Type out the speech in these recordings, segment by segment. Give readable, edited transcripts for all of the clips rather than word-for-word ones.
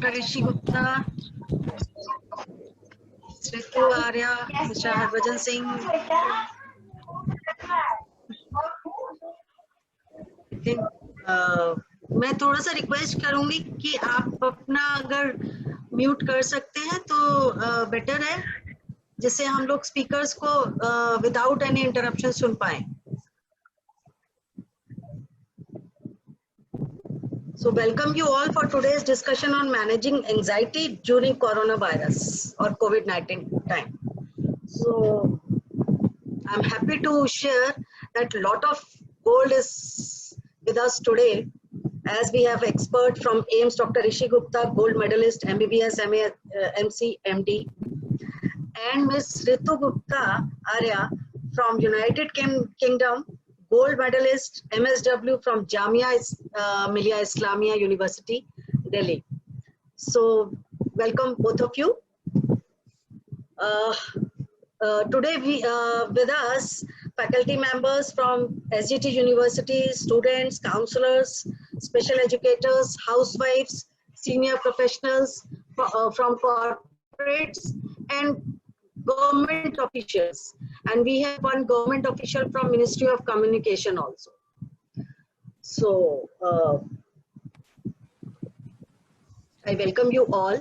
Dr. Rishi Gupta, Ritu Arya, Mr. Harbhajan Singh. मैं थोड़ा सा रिक्वेस्ट करूंगी कि आप अपना अगर म्यूट कर सकते हैं तो बेटर है, जिससे हम लोग स्पीकर्स को विदाउट एनी इंटरप्शन सुन पाए. So welcome you all for today's discussion on managing anxiety during coronavirus or COVID-19 time. So I'm happy to share that a lot of gold is with us today, as we have expert from AIIMS, Dr. Rishi Gupta, gold medalist, MBBS, MA, MC, MD, and Ms. Ritu Gupta Arya from United Kingdom, gold medalist, MSW from Jamia Millia Islamia University, Delhi. So welcome both of you. Today with us, faculty members from SGT University, students, counselors, special educators, housewives, senior professionals from corporates and government officials. And we have one government official from Ministry of Communication also. So I welcome you all.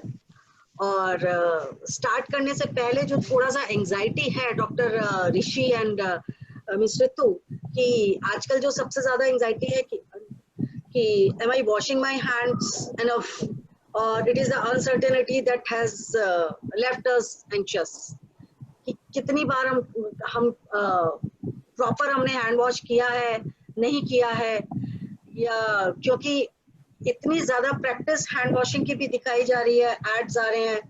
और start करने से पहले जो थोड़ा सा anxiety है doctor Rishi and miss ऋतु, कि आजकल जो सबसे ज्यादा एंजाइटी है कि am I washing my hands enough, or it is the uncertainty that has left us anxious. कि कितनी बार हम प्रॉपर हमने हैंड वॉश किया है, नहीं किया है, या क्योंकि इतनी ज्यादा प्रैक्टिस हैंड वॉशिंग की भी दिखाई जा रही है, एड्स आ रहे हैं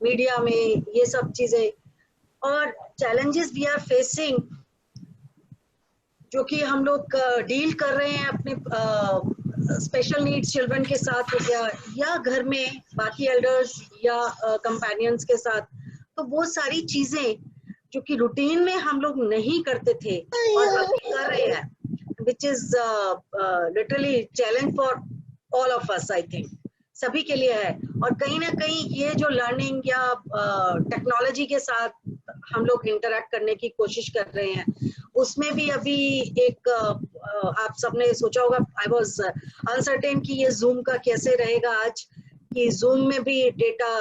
मीडिया में, ये सब चीजें. और चैलेंजेस वी आर फेसिंग, जो कि हम लोग डील कर रहे हैं अपने स्पेशल नीड्स चिल्ड्रन के साथ हो गया, या घर में बाकी एल्डर्स या कंपेनियंस के साथ. तो वो सारी चीजें जो कि रूटीन में हम लोग नहीं करते थे और अब कर रहे हैं, which is literally challenge for all of us, I think सभी के लिए है. और कहीं ना कहीं ये जो लर्निंग या टेक्नोलॉजी के साथ हम लोग इंटरेक्ट करने की कोशिश कर रहे हैं, उसमें भी अभी एक आप सबने सोचा होगा, आई वाज अनसर्टेन कि ये जूम का कैसे रहेगा आज, कि जूम में भी डेटा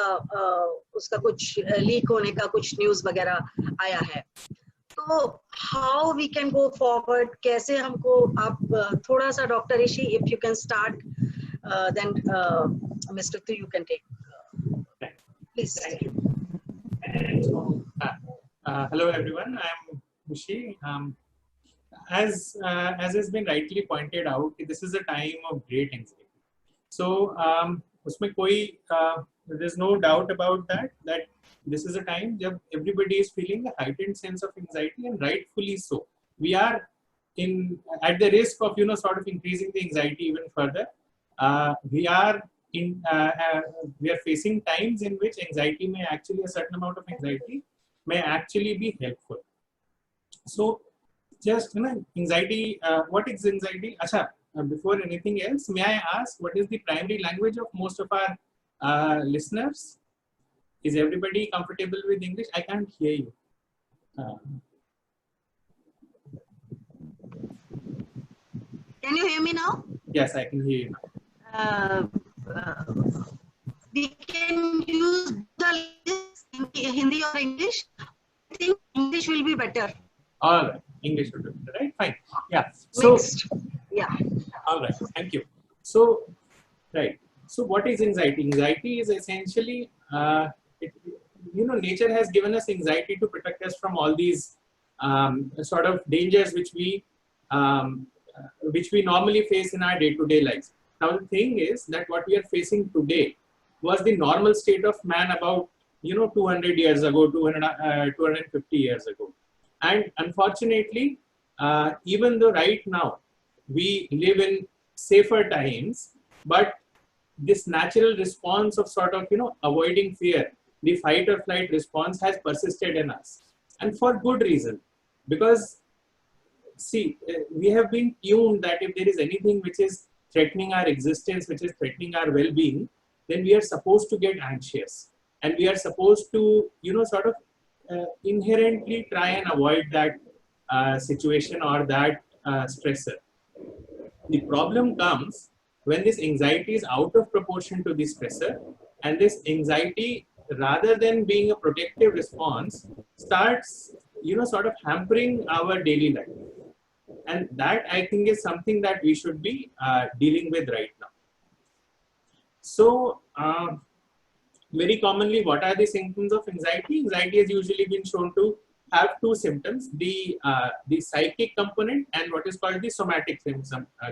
उसका कुछ लीक होने का कुछ न्यूज वगैरह आया है. तो how we can go forward, कैसे हमको, आप थोड़ा सा doctor Rishi, if you can start, then Mr. Tu, you can take, please. Thank you. Hello everyone, I am Rishi. As has been rightly pointed out, this is a time of great anxiety. So उसमें कोई there's no doubt about that this is a time जब everybody is feeling a heightened sense of anxiety, and rightfully so. We are at the risk of sort of increasing the anxiety even further. We are facing times in which anxiety may actually, a certain amount of anxiety may actually be helpful. So just anxiety, what is anxiety? Acha, before anything else, may I ask what is the primary language of most of our listeners? Is everybody comfortable with English? I can't hear you. Can you hear me now? Yes, I can hear you now. We can use the Hindi or English. I think English will be better. All right, English will be better, right? Fine. Yeah. So, mixed. Yeah. All right. Thank you. So, right. So, what is anxiety? Anxiety is essentially, nature has given us anxiety to protect us from all these sort of dangers which we normally face in our day-to-day lives. Now, the thing is that what we are facing today was the normal state of man about 200 years ago, 250 years ago. And unfortunately, even though right now we live in safer times, but this natural response of sort of avoiding fear, the fight or flight response, has persisted in us, and for good reason. Because see, we have been tuned that if there is anything which is threatening our existence, which is threatening our well-being, then we are supposed to get anxious, and we are supposed to, sort of inherently try and avoid that situation or that stressor. The problem comes when this anxiety is out of proportion to the stressor, and this anxiety, rather than being a protective response, starts, sort of hampering our daily life. And that, I think, is something that we should be dealing with right now. So, very commonly, what are the symptoms of anxiety? Anxiety has usually been shown to have two symptoms: the psychic component and what is called the somatic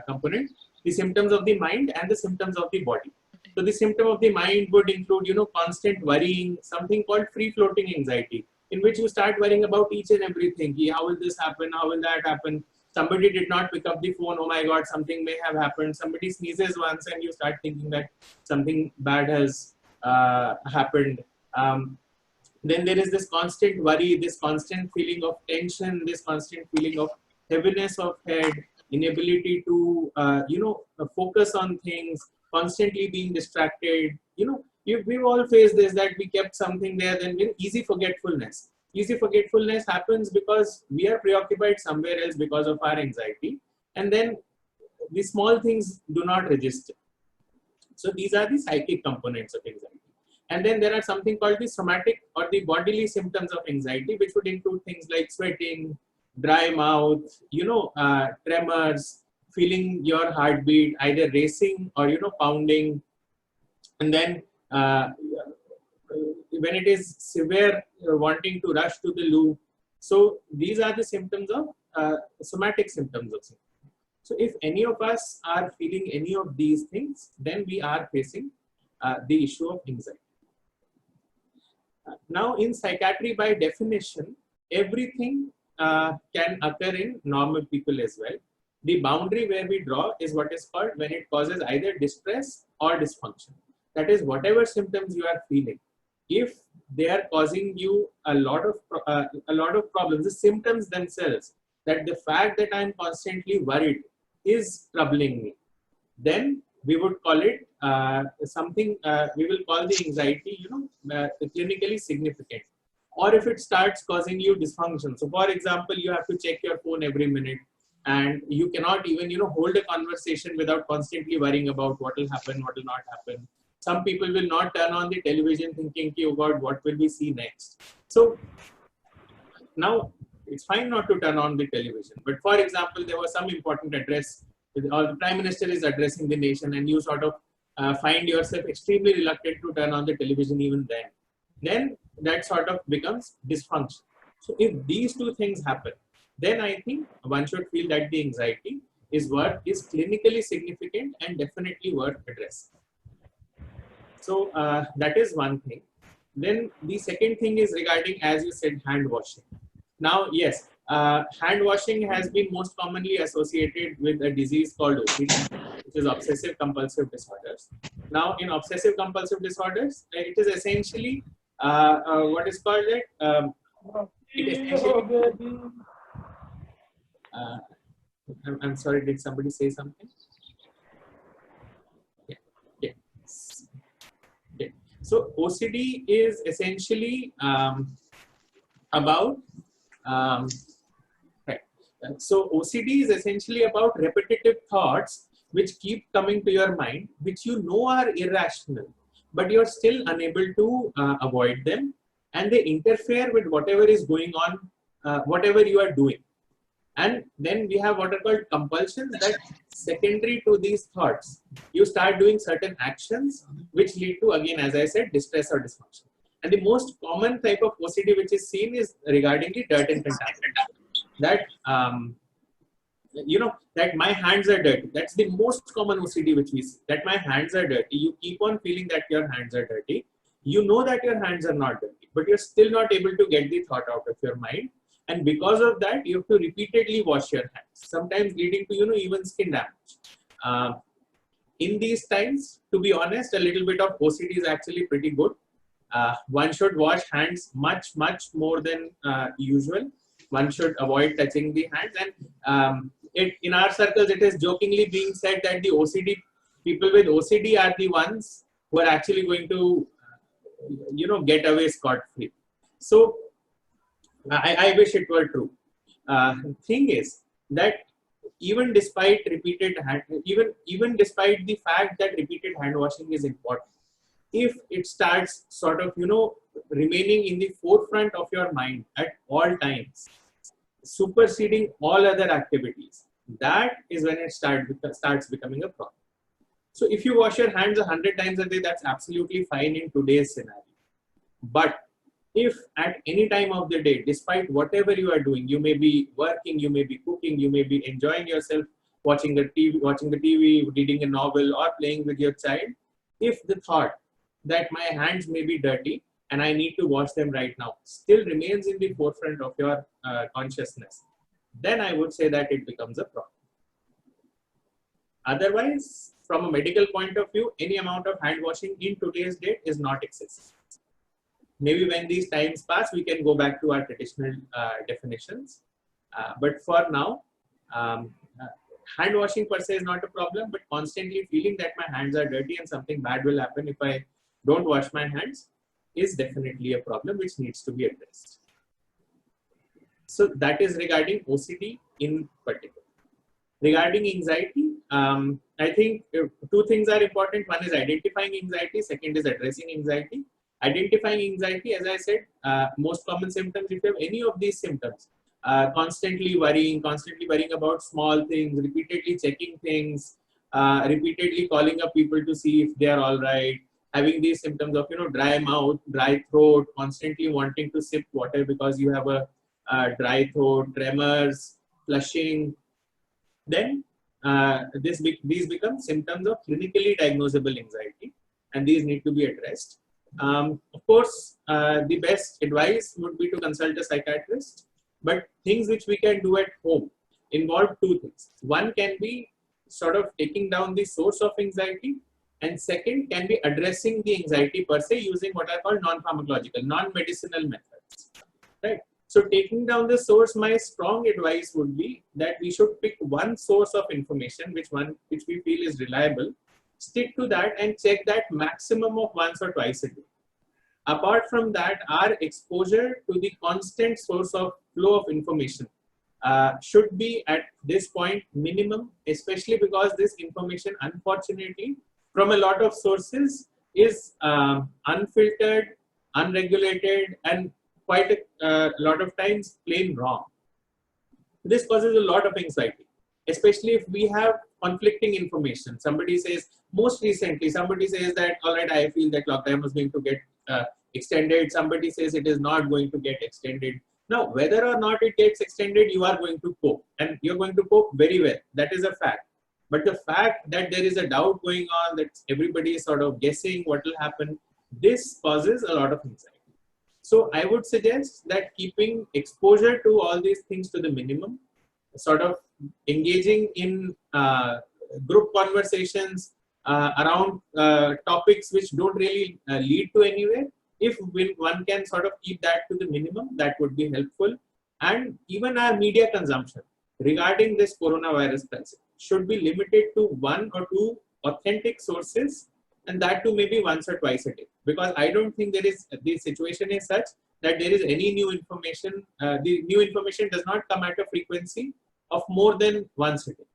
component, the symptoms of the mind and the symptoms of the body. So the symptom of the mind would include, constant worrying, something called free-floating anxiety, in which you start worrying about each and everything. How will this happen? How will that happen? Somebody did not pick up the phone. Oh my God, something may have happened. Somebody sneezes once and you start thinking that something bad has happened. Then there is this constant worry, this constant feeling of tension, this constant feeling of heaviness of head, inability to, focus on things, constantly being distracted. We've all faced this, that we kept something there, then easy forgetfulness. Easy forgetfulness happens because we are preoccupied somewhere else because of our anxiety, and then the small things do not register. So these are the psychic components of anxiety. And then there are something called the somatic or the bodily symptoms of anxiety, which would include things like sweating, dry mouth, tremors, feeling your heartbeat either racing or, pounding. And then when it is severe, wanting to rush to the loo. So these are the symptoms of somatic symptoms of anxiety. So if any of us are feeling any of these things, then we are facing the issue of anxiety. Now, in psychiatry, by definition, everything can occur in normal people as well. The boundary where we draw is what is called when it causes either distress or dysfunction. That is, whatever symptoms you are feeling, if they are causing you a lot of problems, the symptoms themselves, that the fact that I am constantly worried is troubling me, then we would call it something, we will call the anxiety, clinically significant. Or if it starts causing you dysfunction. So for example, you have to check your phone every minute, and you cannot even, hold a conversation without constantly worrying about what will happen, what will not happen. Some people will not turn on the television thinking, oh God, what will we see next? So now it's fine not to turn on the television. But for example, there was some important address, or the Prime Minister is addressing the nation, and you sort of find yourself extremely reluctant to turn on the television even then that sort of becomes dysfunction. So if these two things happen, then I think one should feel that the anxiety is clinically significant and definitely worth addressing. So that is one thing. Then the second thing is regarding, as you said, hand washing. Now, yes, hand washing has been most commonly associated with a disease called OCD, which is obsessive compulsive disorders. Now, in obsessive compulsive disorders, it is essentially what is called it. I'm sorry, did somebody say something? Yeah. So OCD is essentially about So OCD is essentially about repetitive thoughts which keep coming to your mind, which you know are irrational, but you're still unable to avoid them, and they interfere with whatever is going on, whatever you are doing. And then we have what are called compulsions, that secondary to these thoughts, you start doing certain actions which lead to, again, as I said, distress or dysfunction. And the most common type of OCD which is seen is regarding the dirt and contamination. That, that my hands are dirty. That's the most common OCD which we see, that my hands are dirty. You keep on feeling that your hands are dirty. You know that your hands are not dirty, but you're still not able to get the thought out of your mind. And because of that, you have to repeatedly wash your hands, sometimes leading to, even skin damage. In these times, to be honest, a little bit of OCD is actually pretty good. One should wash hands much more than usual. One should avoid touching the hands. And in our circles, it is jokingly being said that the OCD people with OCD are the ones who are actually going to, get away scot-free. So I wish it were true. Thing is that even despite even despite the fact that repeated hand washing is important, if it starts sort of remaining in the forefront of your mind at all times, superseding all other activities, that is when it starts becoming a problem. So if you wash your hands 100 times a day, that's absolutely fine in today's scenario. But if at any time of the day, despite whatever you are doing, you may be working, you may be cooking, you may be enjoying yourself, watching the TV, reading a novel, or playing with your child, if the thought that my hands may be dirty and I need to wash them right now still remains in the forefront of your consciousness, then I would say that it becomes a problem. Otherwise, from a medical point of view, any amount of hand washing in today's date is not excessive. Maybe when these times pass, we can go back to our traditional definitions. But for now, hand washing per se is not a problem, but constantly feeling that my hands are dirty and something bad will happen if I don't wash my hands is definitely a problem which needs to be addressed. So that is regarding OCD in particular. Regarding anxiety, I think two things are important. One is identifying anxiety. Second is addressing anxiety. Identifying anxiety, as I said, most common symptoms, if you have any of these symptoms, constantly worrying about small things, repeatedly checking things, repeatedly calling up people to see if they are all right, having these symptoms of, dry mouth, dry throat, constantly wanting to sip water because you have a dry throat, tremors, flushing, then these become symptoms of clinically diagnosable anxiety, and these need to be addressed. Of course, the best advice would be to consult a psychiatrist, but things which we can do at home involve two things. One can be sort of taking down the source of anxiety, and second can be addressing the anxiety per se using what are called non-pharmacological, non-medicinal methods, right? So taking down the source, my strong advice would be that we should pick one source of information which we feel is reliable, stick to that and check that maximum of once or twice a day. Apart from that, our exposure to the constant source of flow of information should be at this point minimum, especially because this information, unfortunately, from a lot of sources is unfiltered, unregulated, and quite a lot of times plain wrong. This causes a lot of anxiety, especially if we have conflicting information. Somebody says, most recently, somebody says that, all right, I feel that lockdown was going to get extended. Somebody says it is not going to get extended. Now, whether or not it gets extended, you are going to cope, and you're going to cope very well. That is a fact. But the fact that there is a doubt going on, that everybody is sort of guessing what will happen, this causes a lot of anxiety. So I would suggest that keeping exposure to all these things to the minimum, sort of engaging in group conversations around topics which don't really lead to anywhere. If one can sort of keep that to the minimum, that would be helpful. And even our media consumption regarding this coronavirus crisis should be limited to one or two authentic sources, and that too maybe once or twice a day. Because I don't think the situation is such that there is any new information. The new information does not come at a frequency of more than once a day.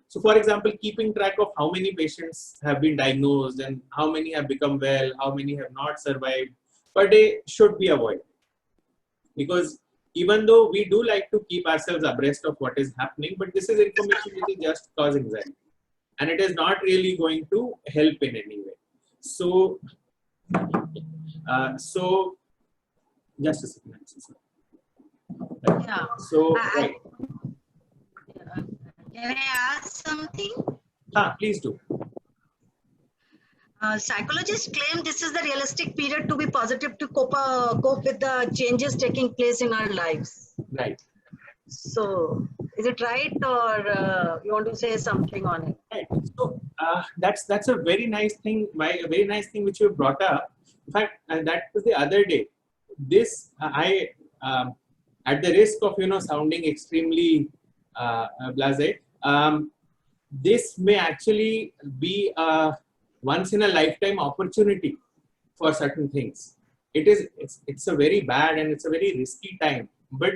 So for example, keeping track of how many patients have been diagnosed and how many have become well, how many have not survived per day should be avoided. Because even though we do like to keep ourselves abreast of what is happening, but this is information which is just cause anxiety, and it is not really going to help in any way. So, just a second. Yeah. So, right. Can I ask something? Please do. Psychologists claim this is the realistic period to be positive to cope with the changes taking place in our lives. Right. So, is it right, or you want to say something on it? Right. So that's a very nice thing. A very nice thing which you brought up. In fact, that was the other day. This I, at the risk of sounding extremely blasé, this may actually be a once in a lifetime opportunity for certain things. It's a very bad and it's a very risky time. But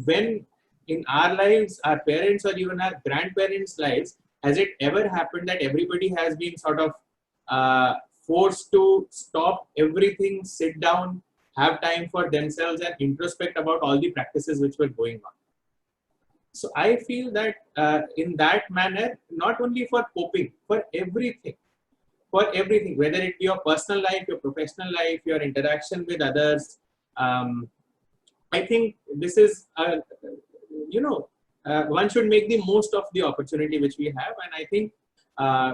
when in our lives, our parents or even our grandparents' lives, has it ever happened that everybody has been sort of forced to stop everything, sit down, have time for themselves and introspect about all the practices which were going on? So I feel that in that manner, not only for coping, for everything, whether it be your personal life, your professional life, your interaction with others, I think this is, one should make the most of the opportunity which we have, and I think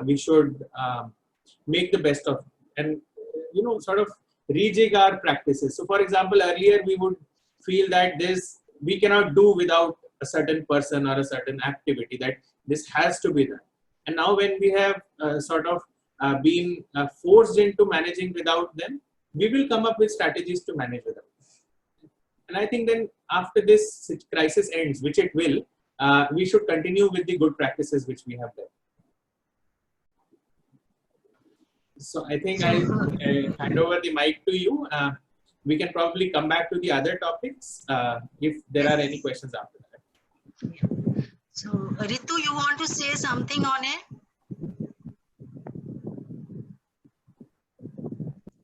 we should make the best of it and, sort of rejig our practices. So, for example, earlier we would feel that we cannot do without a certain person or a certain activity, that this has to be done. And now when we have sort of been forced into managing without them, we will come up with strategies to manage without them. And I think then after this crisis ends, which it will, we should continue with the good practices which we have done. So I think I hand over the mic to you. We can probably come back to the other topics if there are any questions after that. Yeah. So Ritu, you want to say something on it?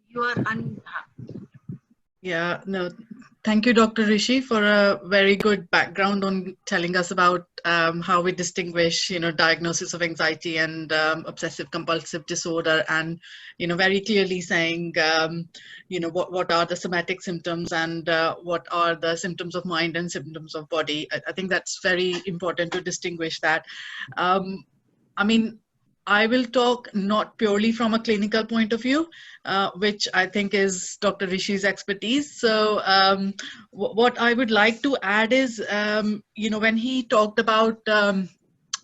You are Yeah, no, thank you, Dr. Rishi, for a very good background on telling us about how we distinguish, diagnosis of anxiety and obsessive compulsive disorder, and, very clearly saying, what are the somatic symptoms and what are the symptoms of mind and symptoms of body. I think that's very important to distinguish that. I will talk not purely from a clinical point of view, which I think is Dr. Rishi's expertise. So what I would like to add is, when he talked about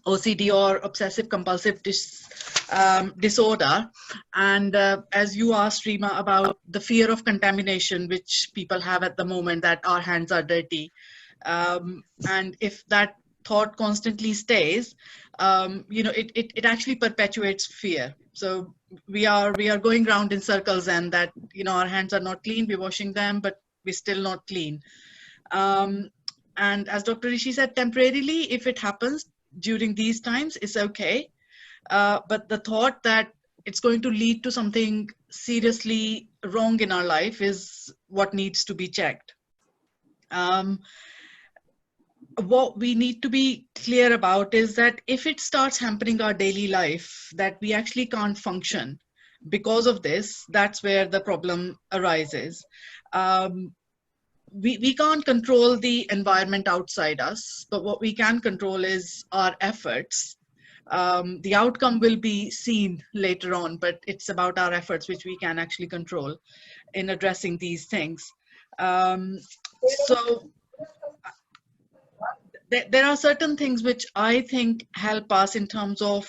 OCD or obsessive compulsive disorder, and as you asked, Rima, about the fear of contamination, which people have at the moment, that our hands are dirty. And if that thought constantly stays, it actually perpetuates fear. So we are going round in circles, and that, our hands are not clean, we're washing them, but we're still not clean. And as Dr. Rishi said, temporarily, if it happens during these times, it's okay. But the thought that it's going to lead to something seriously wrong in our life is what needs to be checked. What we need to be clear about is that if it starts hampering our daily life, that we actually can't function because of this, that's where the problem arises. We can't control the environment outside us, but what we can control is our efforts. The outcome will be seen later on, but it's about our efforts, which we can actually control in addressing these things. So there are certain things which I think help us in terms of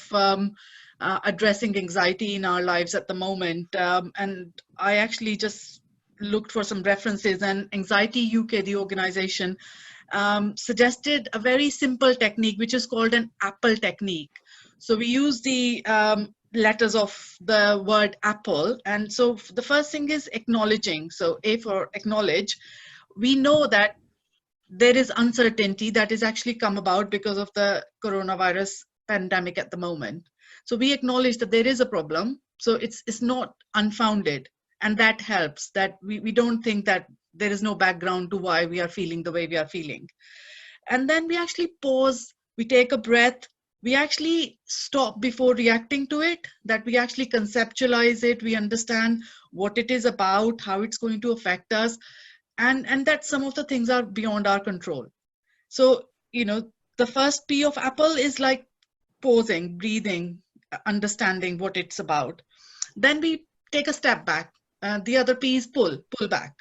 addressing anxiety in our lives at the moment. And I actually just looked for some references, and Anxiety UK, the organization, suggested a very simple technique, which is called an APPLE technique. So we use the letters of the word apple. And so the first thing is acknowledging. So A for acknowledge. We know that there is uncertainty that is actually come about because of the coronavirus pandemic at the moment. So we acknowledge that there is a problem. So it's not unfounded. And that helps, that we don't think that there is no background to why we are feeling the way we are feeling. And then we actually pause, we take a breath, we actually stop before reacting to it, that we actually conceptualize it, we understand what it is about, how it's going to affect us. And that some of the things are beyond our control. So, the first P of apple is like pausing, breathing, understanding what it's about. Then we take a step back. The other P is pull back.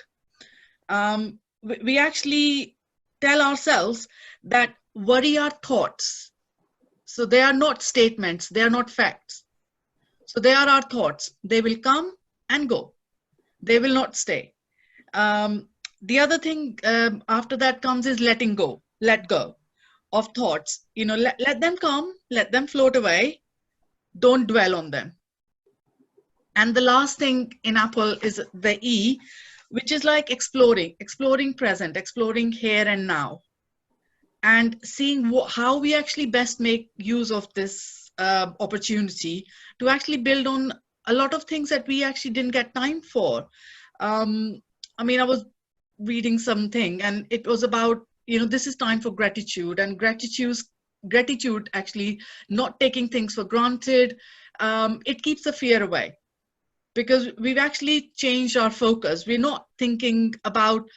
We actually tell ourselves that worry are thoughts. So they are not statements, they are not facts. So they are our thoughts. They will come and go. They will not stay. The other thing after that comes is letting go, let go of thoughts. Let them come, let them float away. Don't dwell on them. And the last thing in Apple is the E, which is like exploring present, exploring here and now, and seeing how we actually best make use of this opportunity to actually build on a lot of things that we actually didn't get time for. I mean, I was reading something and it was about, this is time for gratitude, and gratitude actually not taking things for granted. It keeps the fear away, because we've actually changed our focus. We're not thinking about,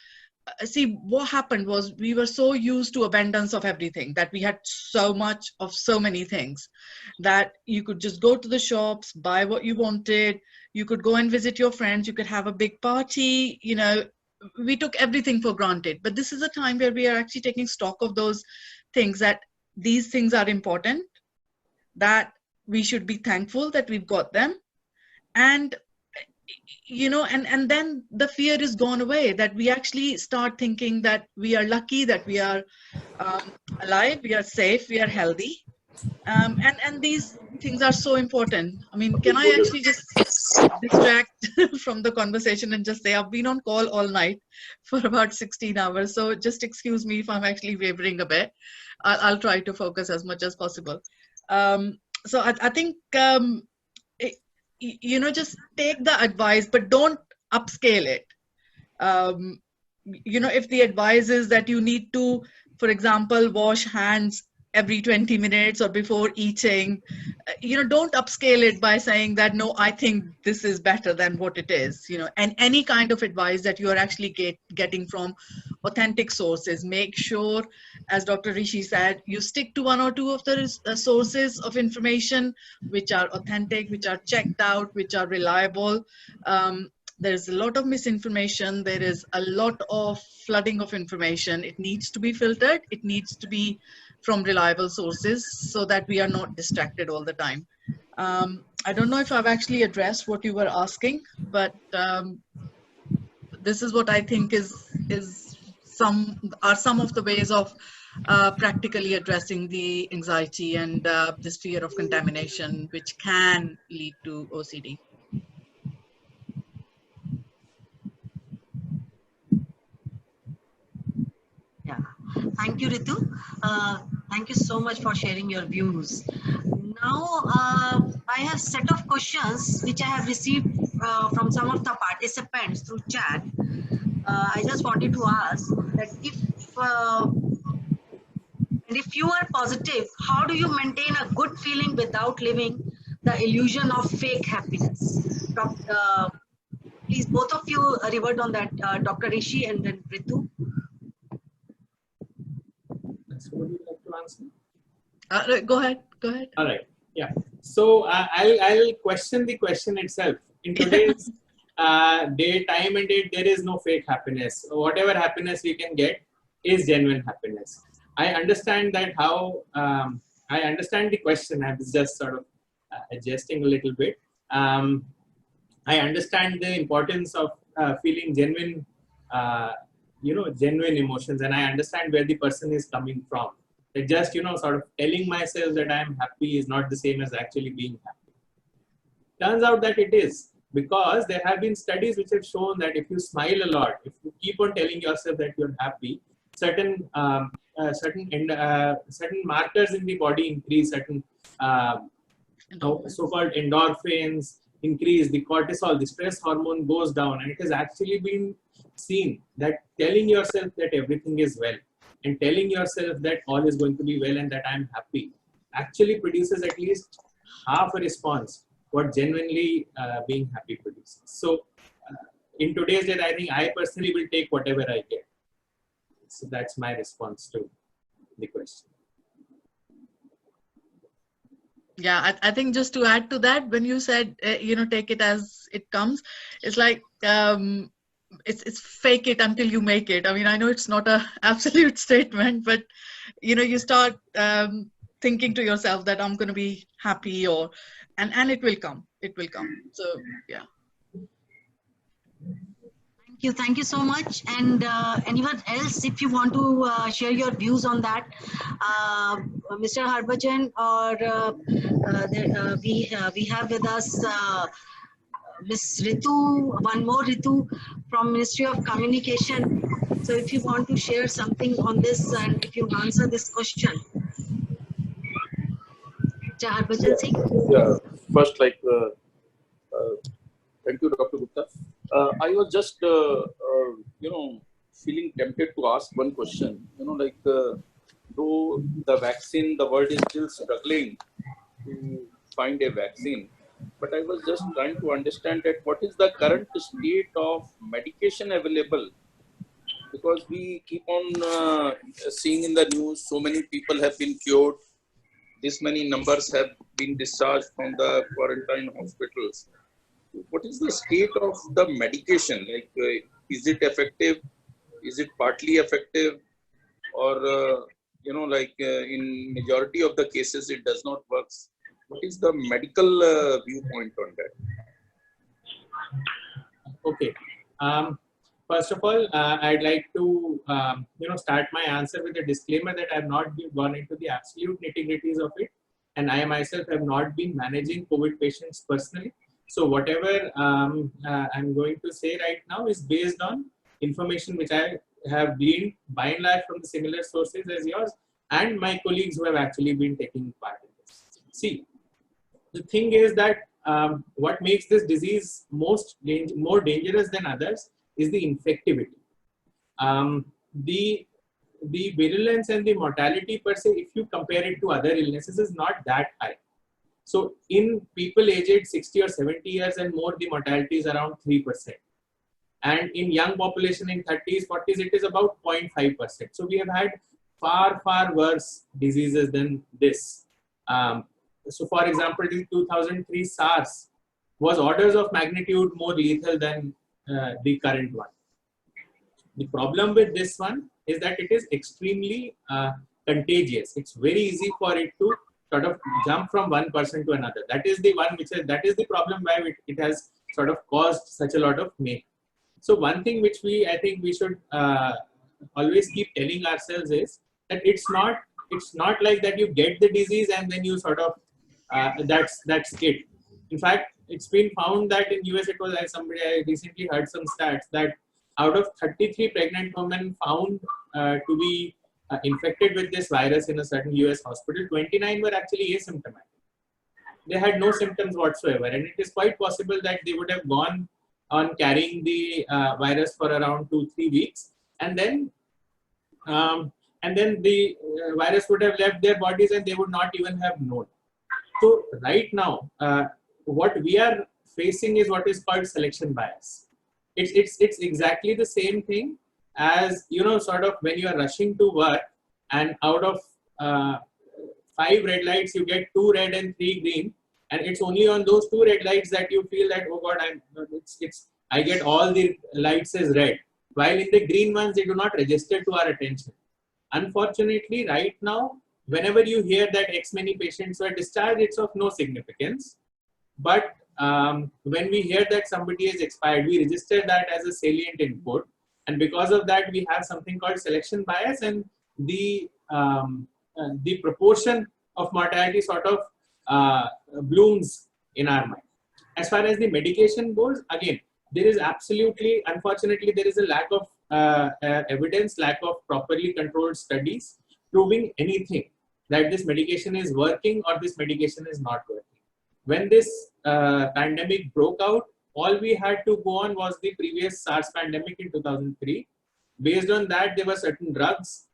see, what happened was we were so used to abundance of everything, that we had so much of so many things that you could just go to the shops, buy what you wanted, you could go and visit your friends, you could have a big party, we took everything for granted. But this is a time where we are actually taking stock of those things, that these things are important, that we should be thankful that we've got them. And and then the fear is gone away, that we actually start thinking that we are lucky, that we are alive, we are safe, we are healthy. And these things are so important. I mean, can I actually just distract from the conversation and just say I've been on call all night for about 16 hours. So just excuse me if I'm actually wavering a bit. I'll try to focus as much as possible. So I think, just take the advice, but don't upscale it. If the advice is that you need to, for example, wash hands every 20 minutes or before eating, don't upscale it by saying that, no, I think this is better than what it is, and any kind of advice that you are actually getting from authentic sources. Make sure, as Dr. Rishi said, you stick to one or two of the sources of information which are authentic, which are checked out, which are reliable. There's a lot of misinformation. There is a lot of flooding of information. It needs to be filtered. It needs to be from reliable sources so that we are not distracted all the time. I don't know if I've actually addressed what you were asking, but this is what I think is some of the ways of practically addressing the anxiety and this fear of contamination, which can lead to OCD. Yeah, thank you, Ritu. Thank you so much for sharing your views. Now, I have set of questions which I have received from some of the participants through chat. I just wanted to ask that if you are positive, how do you maintain a good feeling without living the illusion of fake happiness? Please, both of you revert on that, Dr. Rishi and then Ritu. So would you like to answer? Go ahead. All right. Yeah. So I'll question the question itself. In today's day, time and date, there is no fake happiness. Whatever happiness we can get is genuine happiness. I understand that I understand the question. I was just sort of adjusting a little bit. I understand the importance of feeling genuine, genuine emotions, and I understand where the person is coming from. That just, sort of telling myself that I am happy is not the same as actually being happy. Turns out that it is, because there have been studies which have shown that if you smile a lot, if you keep on telling yourself that you're happy, certain markers in the body increase, certain so-called endorphins increase, the cortisol, the stress hormone goes down, and it has actually been seen that telling yourself that everything is well and telling yourself that all is going to be well and that I'm happy actually produces at least half a response what genuinely being happy produces. So in today's day, I think I personally will take whatever I get. So that's my response to the question. Yeah, I think just to add to that, when you said, take it as it comes, it's like, it's fake it until you make it. I mean, I know it's not an absolute statement, but, you start thinking to yourself that I'm going to be happy, and it will come. It will come. So, yeah. Thank you so much. And anyone else, if you want to share your views on that, Mr. Harbhajan, or we have with us Miss Ritu, one more Ritu from Ministry of Communication. So if you want to share something on this and if you answer this question. Harbhajan Singh? Yeah. First, uh, thank you, Dr. Gupta. I was just, feeling tempted to ask one question. Though the vaccine, the world is still struggling to find a vaccine, but I was just trying to understand that what is the current state of medication available, because we keep on seeing in the news so many people have been cured, this many numbers have been discharged from the quarantine hospitals. What is the state of the medication? Is it effective? Is it partly effective? Or, in majority of the cases, it does not work. What is the medical viewpoint on that? Okay. First of all, I'd like to start my answer with a disclaimer that I've not gone into the absolute nitty-gritties of it, and I myself have not been managing COVID patients personally. So whatever I'm going to say right now is based on information which I have gleaned by and large from the similar sources as yours and my colleagues who have actually been taking part in this. See, the thing is that what makes this disease more dangerous than others is the infectivity. The virulence and the mortality per se, if you compare it to other illnesses, is not that high. So in people aged 60 or 70 years and more, the mortality is around 3%. And in young population in 30s, 40s, it is about 0.5%. So we have had far, far worse diseases than this. So for example, the 2003 SARS was orders of magnitude more lethal than the current one. The problem with this one is that it is extremely contagious. It's very easy for it to sort of jump from one person to another. That is the one that is the problem why it has sort of caused such a lot of mayhem. So one thing which I think we should always keep telling ourselves is that it's not like that you get the disease and then you sort of that's it. In fact, it's been found that in US I recently heard some stats that out of 33 pregnant women found to be infected with this virus in a certain US hospital, 29 were actually asymptomatic. They had no symptoms whatsoever, and it is quite possible that they would have gone on carrying the virus for around 2-3 weeks, and then the virus would have left their bodies and they would not even have known. So right now, what we are facing is what is called selection bias. It's exactly the same thing as, sort of when you are rushing to work and out of 5 red lights, you get 2 red and 3 green. And it's only on those 2 red lights that you feel that, oh God, I get all the lights as red. While in the green ones, they do not register to our attention. Unfortunately, right now, whenever you hear that X many patients were discharged, it's of no significance. But when we hear that somebody has expired, we register that as a salient input. And because of that, we have something called selection bias, and the proportion of mortality sort of blooms in our mind. As far as the medication goes, again, there is unfortunately, there is a lack of evidence, lack of properly controlled studies proving anything that this medication is working or this medication is not working. When this pandemic broke out, all we had to go on was the previous SARS pandemic in 2003. Based on that, there were certain drugs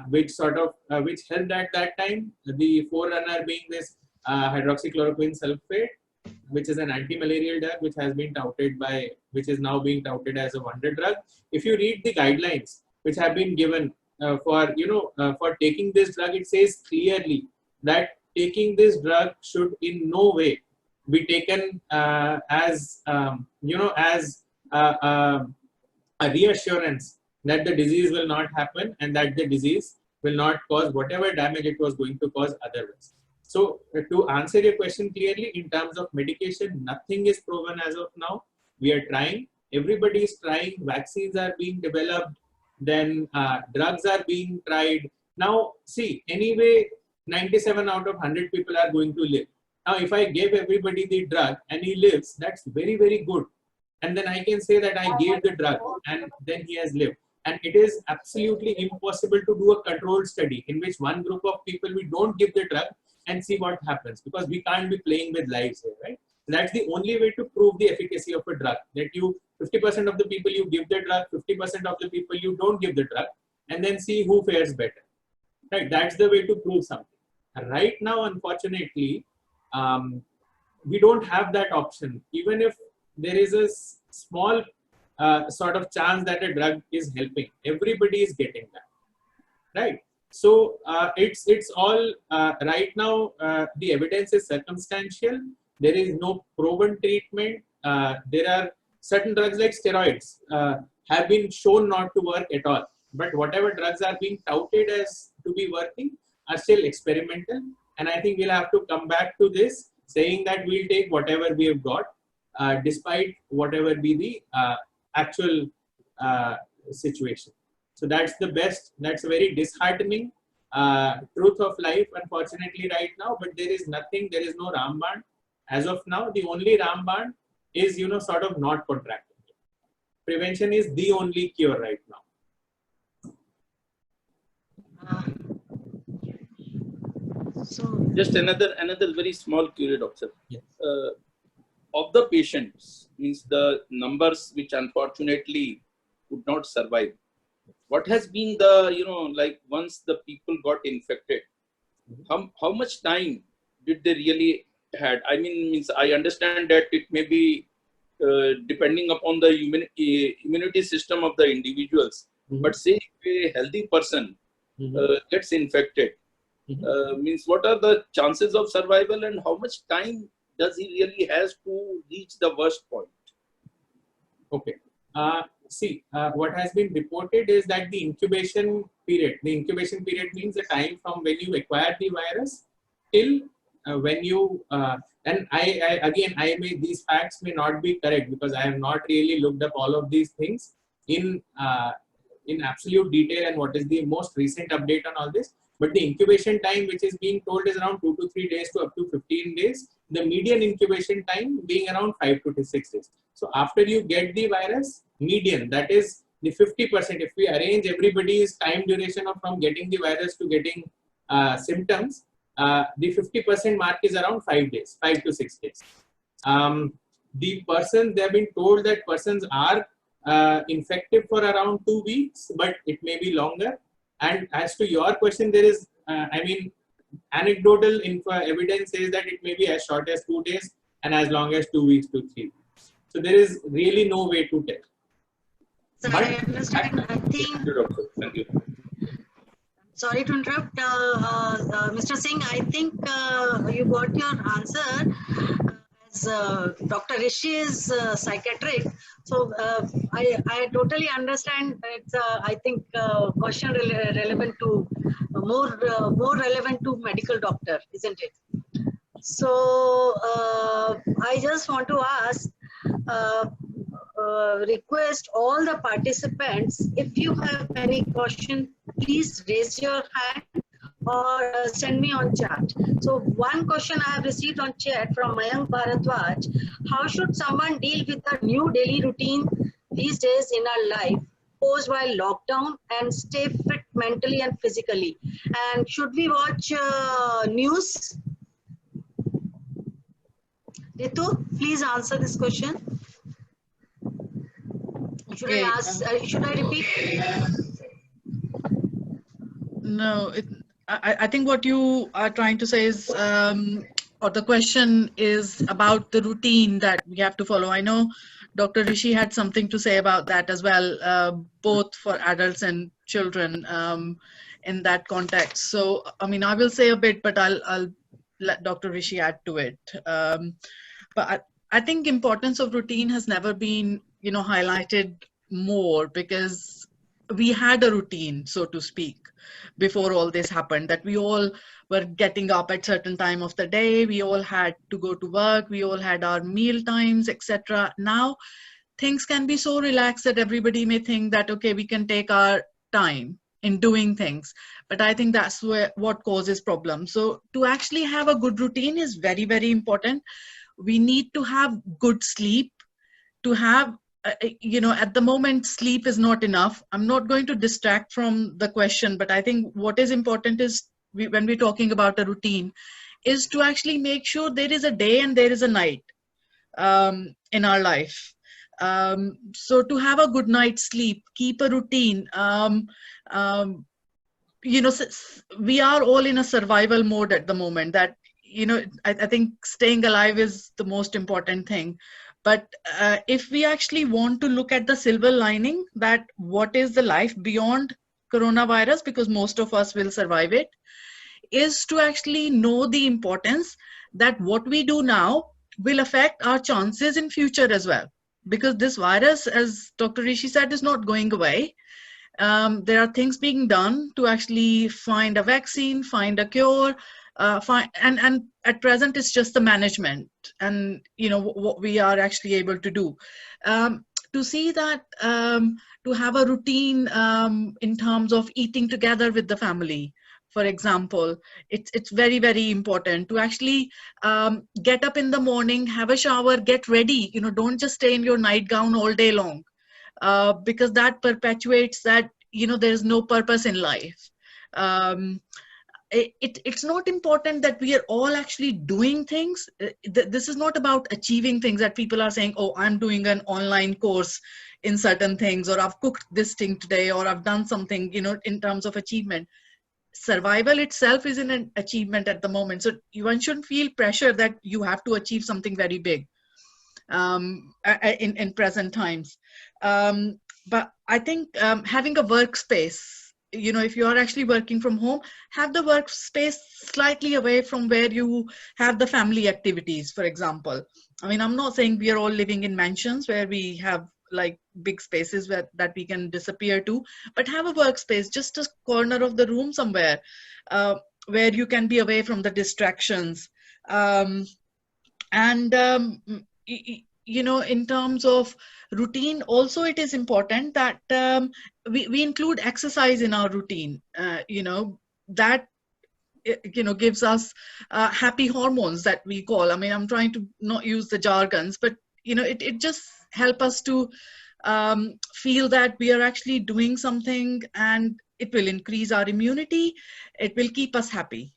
which helped at that time. The forerunner being this hydroxychloroquine sulfate, which is an anti-malarial drug, which is now being touted as a wonder drug. If you read the guidelines which have been given for taking this drug, it says clearly that taking this drug should in no way be taken as a reassurance that the disease will not happen and that the disease will not cause whatever damage it was going to cause otherwise. So to answer your question clearly, in terms of medication, nothing is proven as of now. We are trying. Everybody is trying. Vaccines are being developed. Then drugs are being tried. Now, see, anyway, 97 out of 100 people are going to live. Now, if I gave everybody the drug and he lives, that's very, very good. And then I can say that I gave the drug and then he has lived. And it is absolutely impossible to do a controlled study in which one group of people we don't give the drug and see what happens, because we can't be playing with lives here, right? That's the only way to prove the efficacy of a drug, that you 50% of the people you give the drug, 50% of the people you don't give the drug, and then see who fares better, right? That's the way to prove something. Right now, unfortunately, we don't have that option. Even if there is a small sort of chance that a drug is helping, everybody is getting that, right? So it's all right now. The evidence is circumstantial. There is no proven treatment. There are certain drugs like steroids have been shown not to work at all. But whatever drugs are being touted as to be working are still experimental. And I think we'll have to come back to this, saying that we'll take whatever we have got, despite whatever be the actual situation. So that's the best, that's a very disheartening truth of life, unfortunately, right now. But there is nothing, there is no Ramband. As of now, the only Ramband is, sort of not contracting. Prevention is the only cure right now. So Just another very small query, doctor. Yes. Of the patients, means the numbers which unfortunately could not survive, what has been the, like once the people got infected, how much time did they really had? I mean, means I understand that it may be depending upon the immunity system of the individuals, but say if a healthy person gets infected, means what are the chances of survival and how much time does he really has to reach the worst point? Okay. See, what has been reported is that the incubation period means the time from when you acquire the virus till when you, and these facts may not be correct because I have not really looked up all of these things in absolute detail and what is the most recent update on all this. But the incubation time which is being told is around 2 to 3 days to up to 15 days. The median incubation time being around 5 to 6 days. So after you get the virus, median, that is the 50%. If we arrange everybody's time duration of from getting the virus to getting symptoms, the 50% mark is around 5 days, 5 to 6 days. The persons, they have been told that persons are infected for around 2 weeks, but it may be longer. And as to your question, there is, anecdotal evidence says that it may be as short as 2 days and as long as 2 weeks to 3 weeks. So there is really no way to tell. So I understand. I think. Thank you. Sorry to interrupt, Mr. Singh. I think you got your answer. As Dr. Rishi is psychiatric, so I totally understand. It's I think question relevant to more relevant to medical doctor, isn't it? So I just want to ask, request all the participants, if you have any question, please raise your hand or send me on chat. So one question I have received on chat from Mayank Bharadwaj: how should someone deal with the new daily routine these days in our life posed while lockdown and stay fit mentally and physically? And should we watch news? Ritu, please answer this question. Should I ask? Should I repeat? No, I think what you are trying to say is, or the question is about the routine that we have to follow. I know Dr. Rishi had something to say about that as well, both for adults and children in that context. So, I mean, I will say a bit, but I'll let Dr. Rishi add to it. But I think importance of routine has never been, highlighted more, because we had a routine, so to speak, before all this happened, that we all were getting up at certain time of the day, we all had to go to work, we all had our meal times, etc. Now things can be so relaxed that everybody may think that, okay, we can take our time in doing things. But I think that's what causes problems. So to actually have a good routine is very, very important. We need to have good sleep. To have, at the moment, sleep is not enough. I'm not going to distract from the question, but I think what is important is, when we're talking about a routine, is to actually make sure there is a day and there is a night in our life. So to have a good night's sleep, keep a routine. We are all in a survival mode at the moment. That, I think staying alive is the most important thing. But if we actually want to look at the silver lining, that what is the life beyond coronavirus, because most of us will survive it, is to actually know the importance that what we do now will affect our chances in future as well. Because this virus, as Dr. Rishi said, is not going away. There are things being done to actually find a vaccine, find a cure, and at present it's just the management and what we are actually able to do. To see that, to have a routine in terms of eating together with the family, for example, it's very, very important to actually get up in the morning, have a shower, get ready. Don't just stay in your nightgown all day long, because that perpetuates that there's no purpose in life. It's not important that we are all actually doing things. This is not about achieving things, that people are saying, oh, I'm doing an online course in certain things, or I've cooked this thing today, or I've done something, in terms of achievement. Survival itself is an achievement at the moment. So one shouldn't feel pressure that you have to achieve something very big in present times. But I think having a workspace, if you are actually working from home, have the workspace slightly away from where you have the family activities, for example. I mean, I'm not saying we are all living in mansions where we have like big spaces that we can disappear to, but have a workspace, just a corner of the room somewhere where you can be away from the distractions. In terms of routine, also it is important that we include exercise in our routine. That gives us happy hormones that we call. I mean, I'm trying to not use the jargons, but it just help us to feel that we are actually doing something, and it will increase our immunity. It will keep us happy.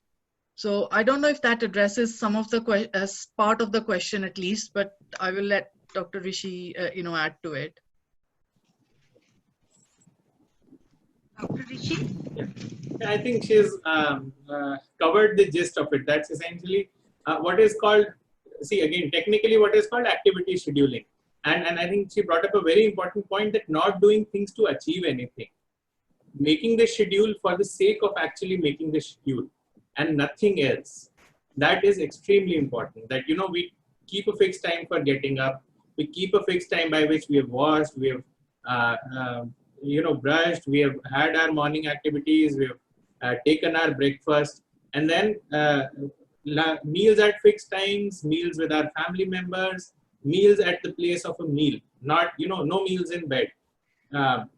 So I don't know if that addresses some of the as part of the question at least, but I will let Dr. Rishi, add to it. Dr. Rishi? Yeah. I think she's covered the gist of it. That's essentially what is called, technically what is called activity scheduling. And I think she brought up a very important point, that not doing things to achieve anything. Making the schedule for the sake of actually making the schedule and nothing else. That is extremely important. That, we keep a fixed time for getting up. We keep a fixed time by which we have washed, we have brushed, we have had our morning activities, we have taken our breakfast, and then meals at fixed times, meals with our family members, meals at the place of a meal, not, no meals in bed. And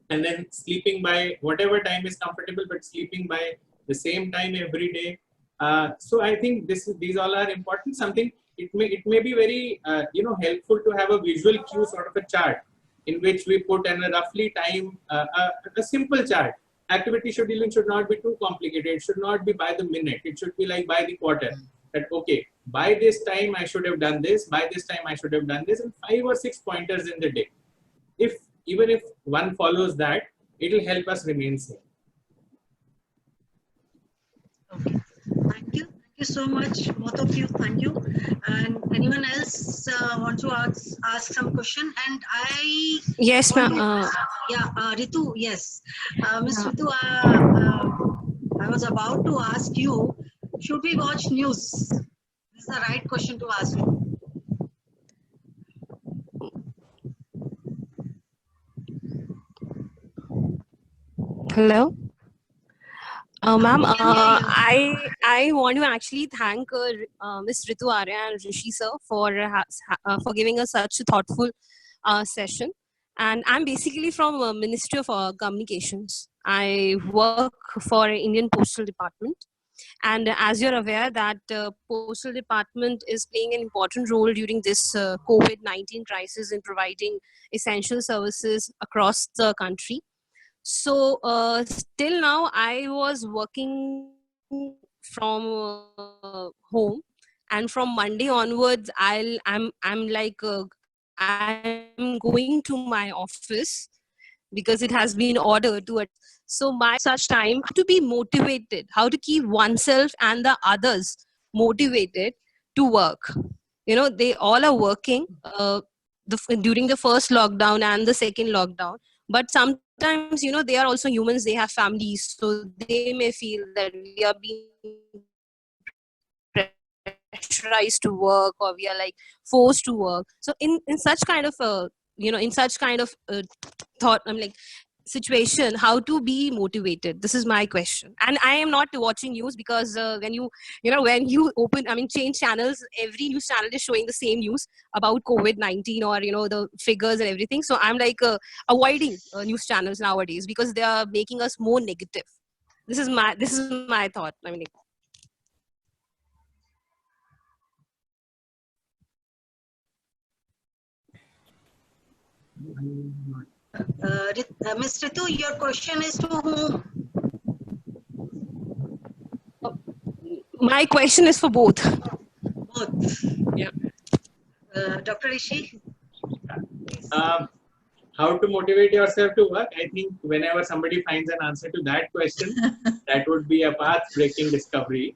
then sleeping by whatever time is comfortable, but sleeping by the same time every day. So I think these all are important. Something, it may be very, helpful to have a visual cue, sort of a chart, in which we put in a roughly time, a simple chart. Activity scheduling should not be too complicated. It should not be by the minute. It should be like by the quarter. That, okay, by this time I should have done this, by this time I should have done this, and 5 or 6 pointers in the day. Even if one follows that, it will help us remain safe. Okay, thank you. Thank you so much, both of you. Thank you. And anyone else want to ask some question? And I... Yes, ma'am. Ritu, yes. Ms. Ritu, I was about to ask you, should we watch news? This is the right question to ask you. Hello? Ma'am, We can hear you. I want to actually thank Ms. Ritu Arya and Rishi sir for giving us such a thoughtful session. and I'm basically from Ministry of Communications. I work for Indian Postal Department. And as you're aware that Postal Department is playing an important role during this COVID-19 crisis in providing essential services across the country. So till now, I was working from home, and from Monday onwards, I'm going to my office because it has been ordered to it. So my such time to be motivated, how to keep oneself and the others motivated to work. You know, they all are working during the first lockdown and the second lockdown, but sometimes, you know, they are also humans, they have families, so they may feel that we are being pressurized to work, or we are like forced to work. So in such kind of in such kind of thought, I'm like, situation, how to be motivated, this is my question. And I am not watching news because when you open, I mean, change channels, every news channel is showing the same news about COVID-19, or the figures and everything. So I'm like avoiding news channels nowadays because they are making us more negative. This is my thought. I mean, Ms. Ritu, your question is to whom? my question is for both. Both. Yeah. Dr. Rishi? How to motivate yourself to work? I think whenever somebody finds an answer to that question, that would be a path-breaking discovery.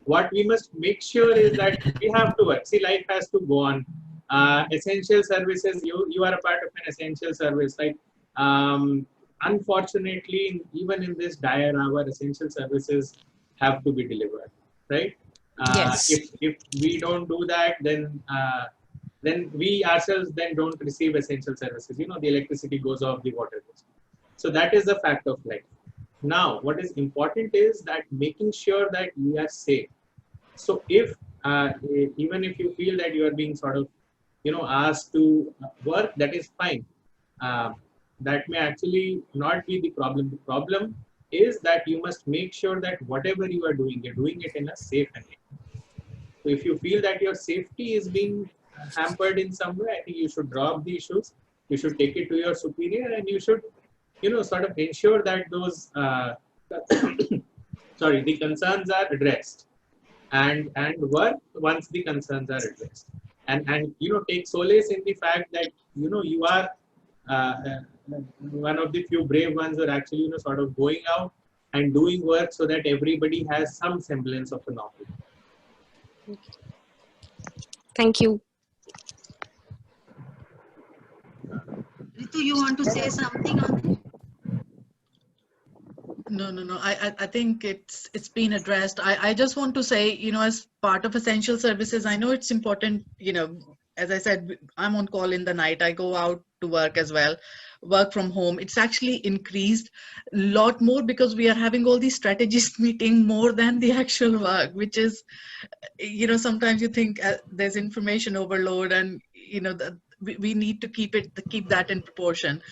What we must make sure is that we have to work. See, life has to go on. Essential services, you are a part of an essential service, right? Unfortunately, even in this dire hour, essential services have to be delivered, right? Yes. If we don't do that, then we ourselves then don't receive essential services. You know, the electricity goes off, the water goes off. So that is the fact of life. Now, what is important is that making sure that we are safe. So if even if you feel that you are being sort of asked to work, that is fine. That may actually not be the problem. The problem is that you must make sure that whatever you are doing, you're doing it in a safe manner. So if you feel that your safety is being hampered in some way, I think you should drop the issues. You should take it to your superior, and you should, sort of ensure that those, the concerns are addressed, and work once the concerns are addressed, and take solace in the fact that you are one of the few brave ones who are actually sort of going out and doing work so that everybody has some semblance of a normal. Thank you. Ritu, you want to say something on that? No. I think it's been addressed. I just want to say, as part of essential services, I know it's important, as I said, I'm on call in the night. I go out to work as well, work from home. It's actually increased a lot more because we are having all these strategist meeting more than the actual work, which is, sometimes you think there's information overload, and, we need to keep that in proportion.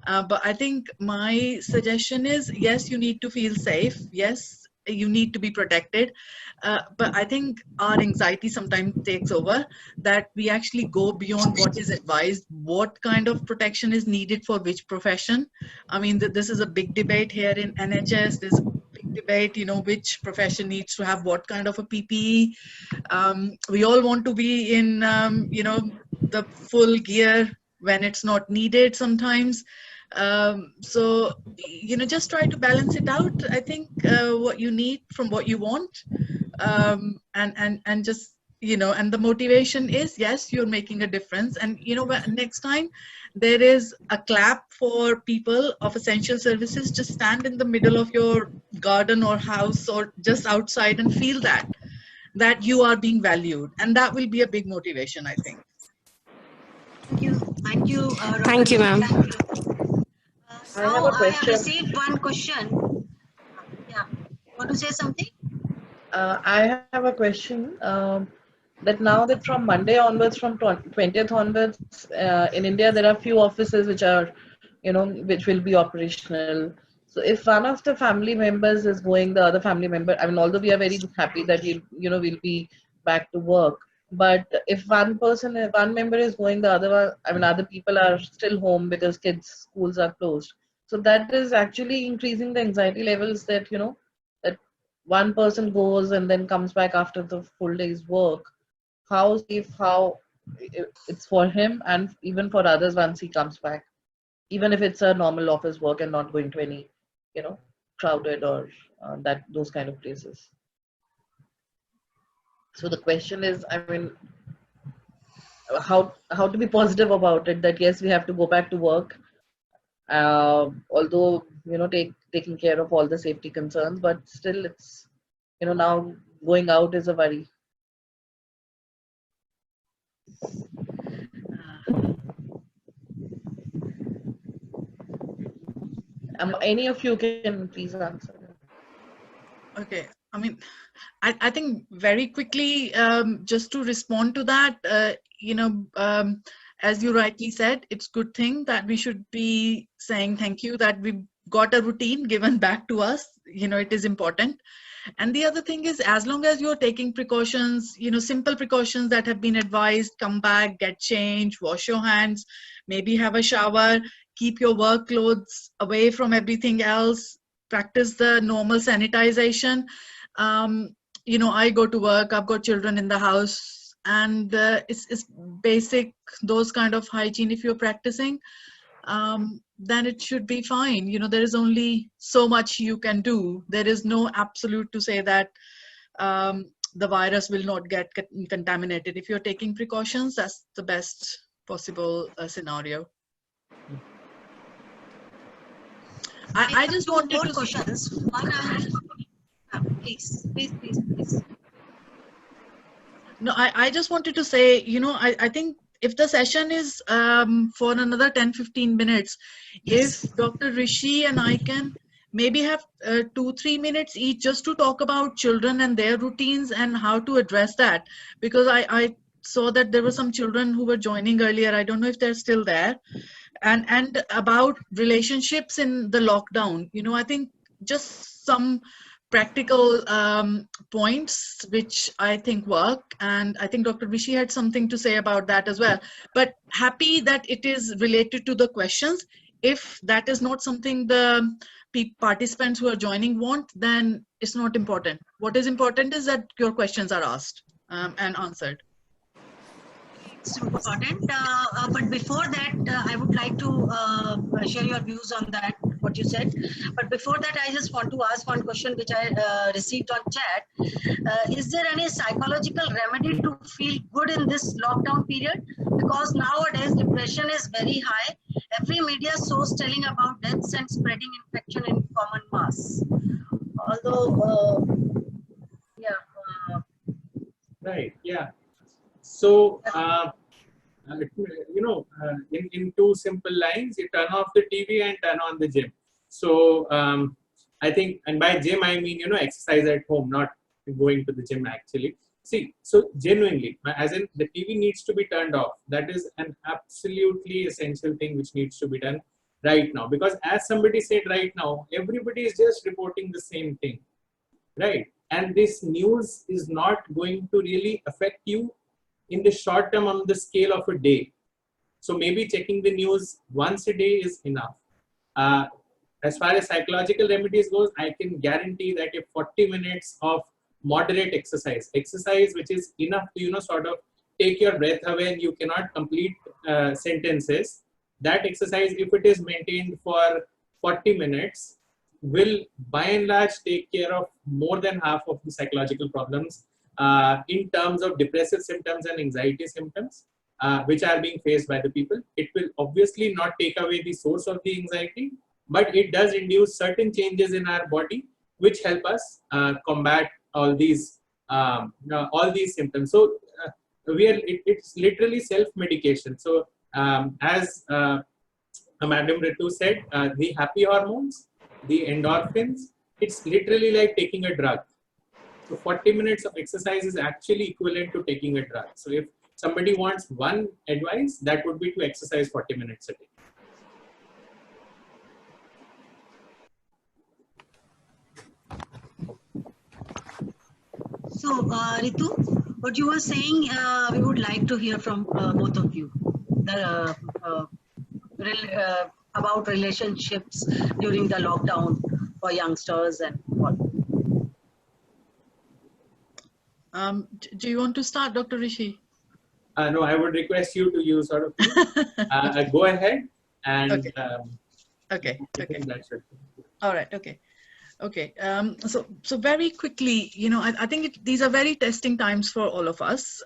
But I think my suggestion is, yes, you need to feel safe. Yes, you need to be protected. But I think our anxiety sometimes takes over, that we actually go beyond what is advised, what kind of protection is needed for which profession. I mean, this is a big debate here in NHS. There's a big debate, which profession needs to have what kind of a PPE. We all want to be in, the full gear when it's not needed sometimes. So just try to balance it out. I think what you need from what you want, and just and the motivation is, yes, you're making a difference. And next time there is a clap for people of essential services, just stand in the middle of your garden or house or just outside and feel that you are being valued, and that will be a big motivation, I think. Thank you. Thank you, ma'am. Now I have received one question. Yeah, want to say something? I have a question. that now that from Monday onwards, from 20th onwards, in India there are few offices which are, which will be operational. So if one of the family members is going, the other family member, I mean, although we are very happy that we'll be back to work, but if one member is going, the other one, I mean, other people are still home because kids' schools are closed. So that is actually increasing the anxiety levels, that that one person goes and then comes back after the full day's work. How safe, how it's for him and even for others once he comes back, even if it's a normal office work and not going to any, crowded or that those kind of places. So the question is, I mean, how to be positive about it, that yes, we have to go back to work, although taking care of all the safety concerns, but still it's, now going out is a worry. Any of you can please answer. Okay, I mean, I think very quickly, just to respond to that, as you rightly said, it's good thing that we should be saying thank you that we've got a routine given back to us. It is important. And the other thing is, as long as you're taking precautions, simple precautions that have been advised, come back, get changed, wash your hands, maybe have a shower, keep your work clothes away from everything else, practice the normal sanitization. I go to work, I've got children in the house, and it's basic, those kind of hygiene. If you're practicing, then it should be fine. There is only so much you can do. There is no absolute to say that the virus will not get contaminated. If you're taking precautions, that's the best possible scenario. I just wanted more to questions. Please. No, I just wanted to say, I think if the session is for another 10-15 minutes, Yes. if Dr. Rishi and I can maybe have 2-3 minutes each just to talk about children and their routines and how to address that, because I saw that there were some children who were joining earlier. I don't know if they're still there. And about relationships in the lockdown, I think just some practical points which I think work, and I think Dr. Rishi had something to say about that as well. But happy that it is related to the questions. If that is not something the participants who are joining want, then it's not important. What is important is that your questions are asked and answered. It's important, but before that, I would like to share your views on that, what you said. But before that, I just want to ask one question which I received on chat. Is there any psychological remedy to feel good in this lockdown period? Because nowadays depression is very high. Every media source telling about deaths and spreading infection in common mass. Although, Right. Yeah. So, in two simple lines, you turn off the TV and turn on the gym. So, I think, and by gym, I mean, exercise at home, not going to the gym actually. See, so genuinely, as in the TV needs to be turned off. That is an absolutely essential thing which needs to be done right now. Because as somebody said right now, everybody is just reporting the same thing, right? And this news is not going to really affect you in the short term on the scale of a day. So maybe checking the news once a day is enough. As far as psychological remedies goes, I can guarantee that if 40 minutes of moderate exercise which is enough to sort of take your breath away and you cannot complete sentences, that exercise, if it is maintained for 40 minutes, will by and large take care of more than half of the psychological problems in terms of depressive symptoms and anxiety symptoms which are being faced by the people. It will obviously not take away the source of the anxiety, but it does induce certain changes in our body which help us combat all these symptoms. So it's literally self-medication. So as Madam Ritu said, the happy hormones, the endorphins, it's literally like taking a drug. So 40 minutes of exercise is actually equivalent to taking a drug. So if somebody wants one advice, that would be to exercise 40 minutes a day. So, Ritu, what you were saying, we would like to hear from both of you about relationships during the lockdown for youngsters and what. Do you want to start, Dr. Rishi? No, I would request you to use sort of go ahead and Okay. Okay. I Okay. think that should. All right. Okay. Okay. So very quickly, I think these are very testing times for all of us.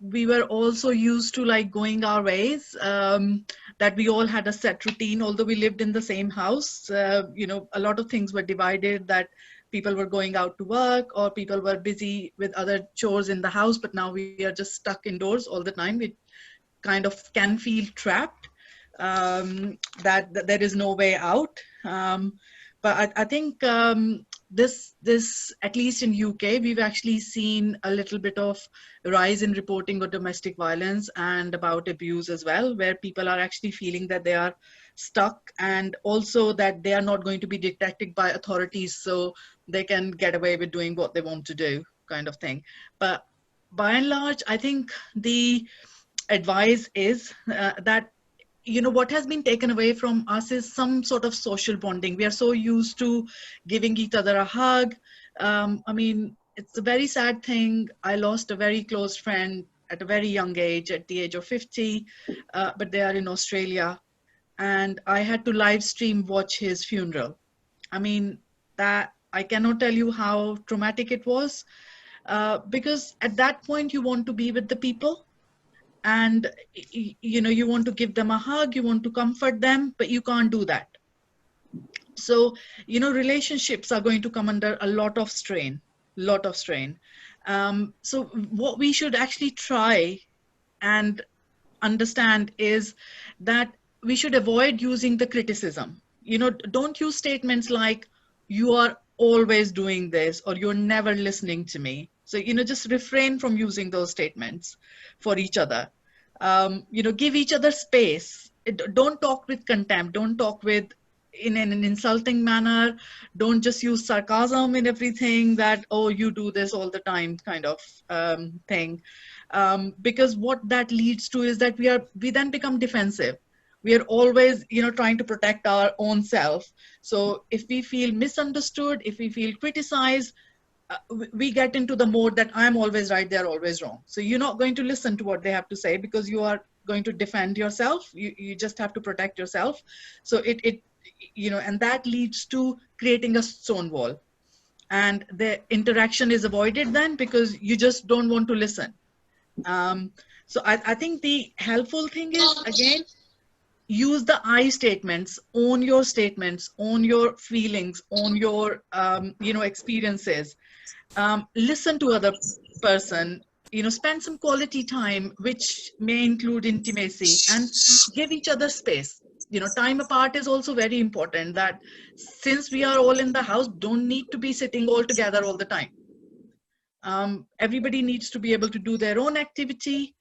We were also used to like going our ways, that we all had a set routine, although we lived in the same house. A lot of things were divided, that people were going out to work or people were busy with other chores in the house, but now we are just stuck indoors all the time. We kind of can feel trapped, that there is no way out. But I think this, at least in UK, we've actually seen a little bit of rise in reporting of domestic violence and about abuse as well, where people are actually feeling that they are stuck, and also that they are not going to be detected by authorities, so they can get away with doing what they want to do, kind of thing. But by and large, I think the advice is that what has been taken away from us is some sort of social bonding. We are so used to giving each other a hug. I mean, it's a very sad thing. I lost a very close friend at a very young age, at the age of 50, but they are in Australia, and I had to live stream watch his funeral. I mean, that I cannot tell you how traumatic it was, because at that point you want to be with the people, and you want to give them a hug, you want to comfort them, but you can't do that. So relationships are going to come under a lot of strain. So what we should actually try and understand is that we should avoid using the criticism. Don't use statements like, you are always doing this, or you're never listening to me. So just refrain from using those statements for each other. Give each other space. Don't talk with contempt. Don't talk with in an insulting manner. Don't just use sarcasm in everything, that, oh, you do this all the time, kind of thing. Because what that leads to is that we then become defensive. We are always trying to protect our own self. So if we feel misunderstood, if we feel criticized, we get into the mode that I'm always right, they're always wrong. So you're not going to listen to what they have to say, because you are going to defend yourself. You just have to protect yourself. So and that leads to creating a stone wall, and the interaction is avoided then, because you just don't want to listen. So I think the helpful thing is, again, use the I statements, own your statements, own your feelings, own your experiences. Listen to other person, spend some quality time, which may include intimacy, and give each other space. Time apart is also very important, that since we are all in the house, don't need to be sitting all together all the time. Everybody needs to be able to do their own activity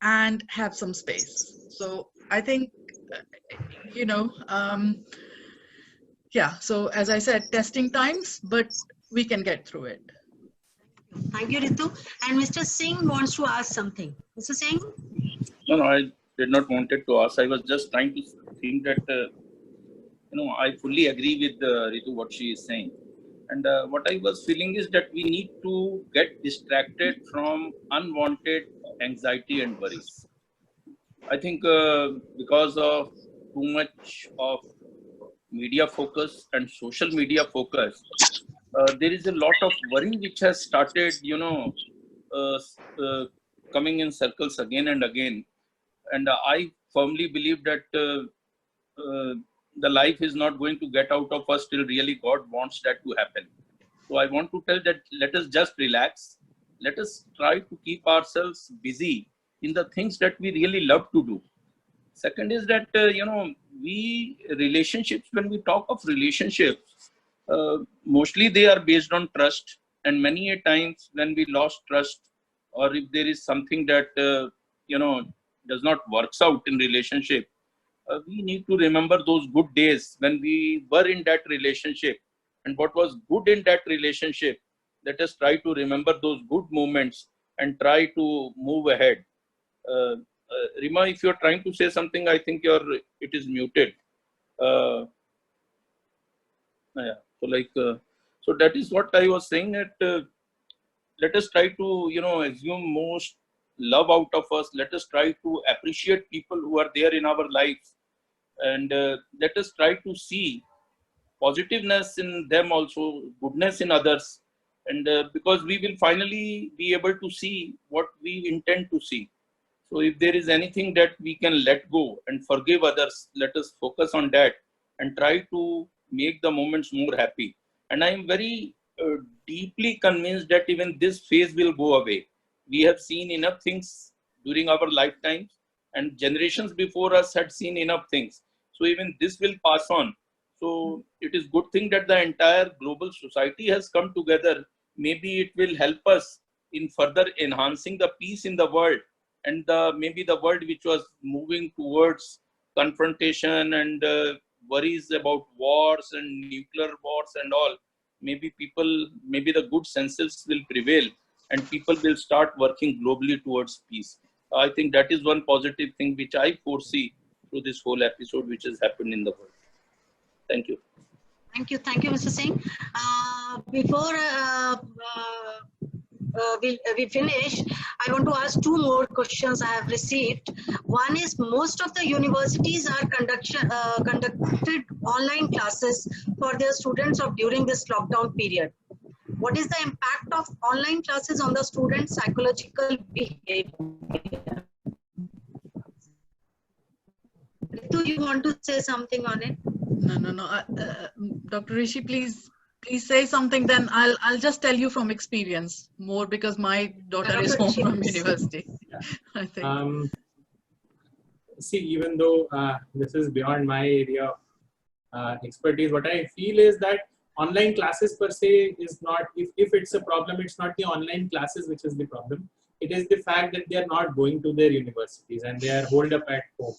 and have some space. So I think, yeah, so as I said, testing times, but we can get through it. Thank you, Ritu. And Mr. Singh wants to ask something. Mr. Singh? No, I did not wanted to ask. I was just trying to think that, I fully agree with Ritu, what she is saying. And what I was feeling is that we need to get distracted from unwanted anxiety and worries. I think because of too much of media focus and social media focus, there is a lot of worry which has started, coming in circles again and again. And I firmly believe that the life is not going to get out of us till really God wants that to happen. So I want to tell that let us just relax. Let us try to keep ourselves busy in the things that we really love to do. Second is that, relationships, when we talk of relationships, mostly they are based on trust, And many a times when we lost trust, or if there is something that, does not works out in relationship, we need to remember those good days when we were in that relationship and what was good in that relationship. Let us try to remember those good moments and try to move ahead. Rima, if you're trying to say something, I think it is muted. Yeah. So that is what I was saying, that let us try to, assume most love out of us. Let us try to appreciate people who are there in our lives, and let us try to see positiveness in them also, goodness in others, and because we will finally be able to see what we intend to see. So if there is anything that we can let go and forgive others, let us focus on that and try to make the moments more happy. And I am very deeply convinced that even this phase will go away. We have seen enough things during our lifetimes, and generations before us had seen enough things. So even this will pass on. So it is good thing that the entire global society has come together. Maybe it will help us in further enhancing the peace in the world, and maybe the world which was moving towards confrontation and worries about wars and nuclear wars and all, maybe the good senses will prevail and people will start working globally towards peace. I think that is one positive thing which I foresee through this whole episode which has happened in the world. Thank you. Thank you, Mr. Singh. Before we finish, I want to ask two more questions I have received. One is, most of the universities are conducted online classes for their students during this lockdown period. What is the impact of online classes on the students' psychological behavior? Do you want to say something on it? No. Dr. Rishi, please say something. Then I'll just tell you from experience more, because my daughter is home from university. I think. See, even though this is beyond my area of expertise, what I feel is that online classes per se is not, if it's a problem, it's not the online classes which is the problem. It is the fact that they are not going to their universities and they are holed up at home.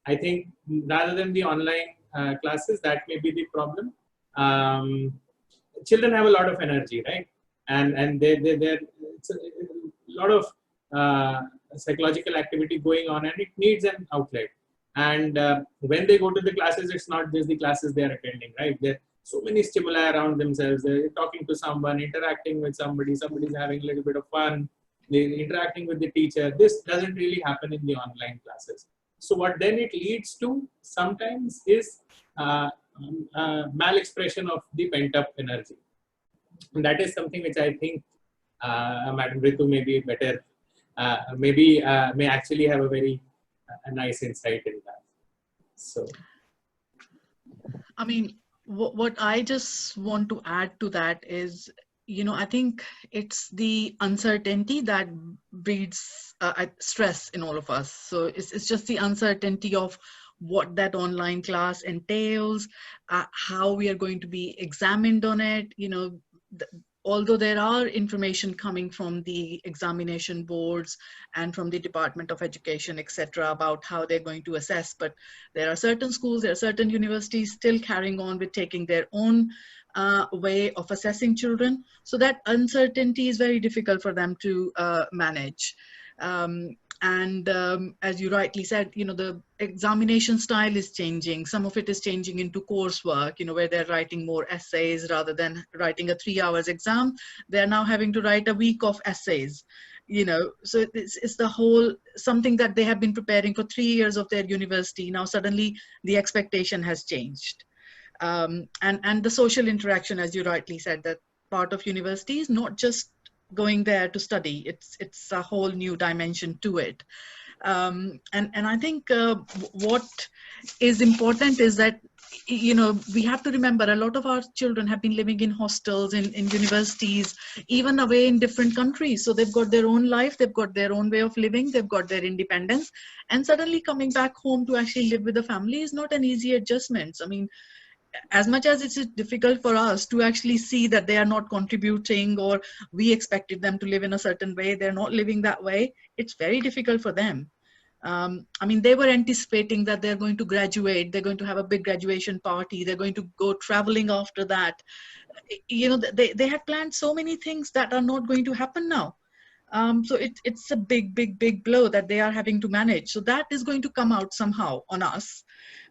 I think rather than the online classes, that may be the problem. Children have a lot of energy, right? And it's a lot of psychological activity going on, and it needs an outlet. And when they go to the classes, it's not just the classes they are attending, right? There are so many stimuli around themselves. They're talking to someone, interacting with somebody's having a little bit of fun, they're interacting with the teacher. This doesn't really happen in the online classes. So what then it leads to sometimes is mal-expression of the pent-up energy. And that is something which I think Madam Ritu may be better, may actually have a very nice insight in that. So, I mean, what I just want to add to that is, I think it's the uncertainty that breeds stress in all of us. So it's just the uncertainty of what that online class entails, how we are going to be examined on it. Although there are information coming from the examination boards and from the Department of Education, etc., about how they're going to assess, but there are certain schools, there are certain universities still carrying on with taking their own way of assessing children. So that uncertainty is very difficult for them to manage. As you rightly said, the examination style is changing. Some of it is changing into coursework, where they're writing more essays rather than writing a 3 hours exam. They're now having to write a week of essays, so it's the whole, something that they have been preparing for 3 years of their university. Now suddenly the expectation has changed. And the social interaction, as you rightly said, that part of university is not just going there to study. It's a whole new dimension to it. And I think what is important is that, we have to remember a lot of our children have been living in hostels, in universities, even away in different countries. So they've got their own life, they've got their own way of living, they've got their independence. And suddenly coming back home to actually live with the family is not an easy adjustment. I mean, as much as it's difficult for us to actually see that they are not contributing, or we expected them to live in a certain way, they're not living that way, it's very difficult for them. I mean, they were anticipating that they're going to graduate, they're going to have a big graduation party, they're going to go traveling after that. You know, they had planned so many things that are not going to happen now. So it's a big blow that they are having to manage. So that is going to come out somehow on us.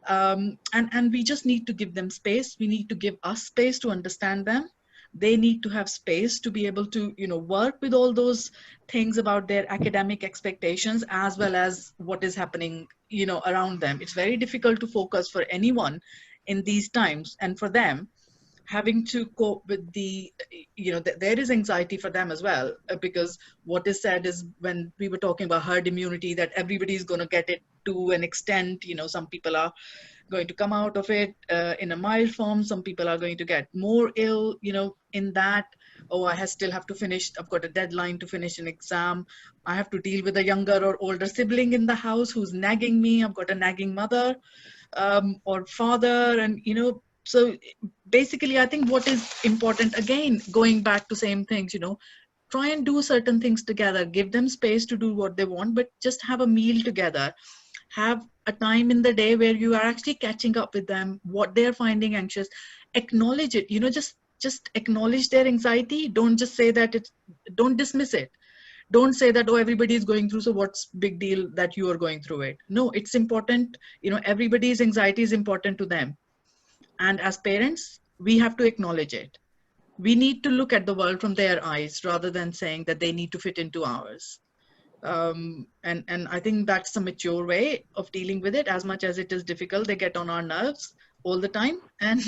And we just need to give them space. We need to give us space to understand them. They need to have space to be able to, you know, work with all those things about their academic expectations, as well as what is happening, you know, around them. It's very difficult to focus for anyone in these times, and for them having to cope with the, you know, there is anxiety for them as well, because what is said is, when we were talking about herd immunity, that everybody is going to get it to an extent. You know, some people are going to come out of it in a mild form, some people are going to get more ill, you know, in that. Oh, still have to finish, I've got a deadline to finish an exam, I have to deal with a younger or older sibling in the house who's nagging me, I've got a nagging mother or father, and you know. So basically, I think what is important, again, going back to same things, you know, try and do certain things together, give them space to do what they want, but just have a meal together, have a time in the day where you are actually catching up with them, what they're finding anxious, acknowledge it, you know, just acknowledge their anxiety. Don't just say that don't dismiss it. Don't say that, oh, everybody is going through, so what's big deal that you are going through it. No, it's important, you know, everybody's anxiety is important to them. And as parents, we have to acknowledge it. We need to look at the world from their eyes rather than saying that they need to fit into ours. And I think that's a mature way of dealing with it. As much as it is difficult, they get on our nerves all the time. And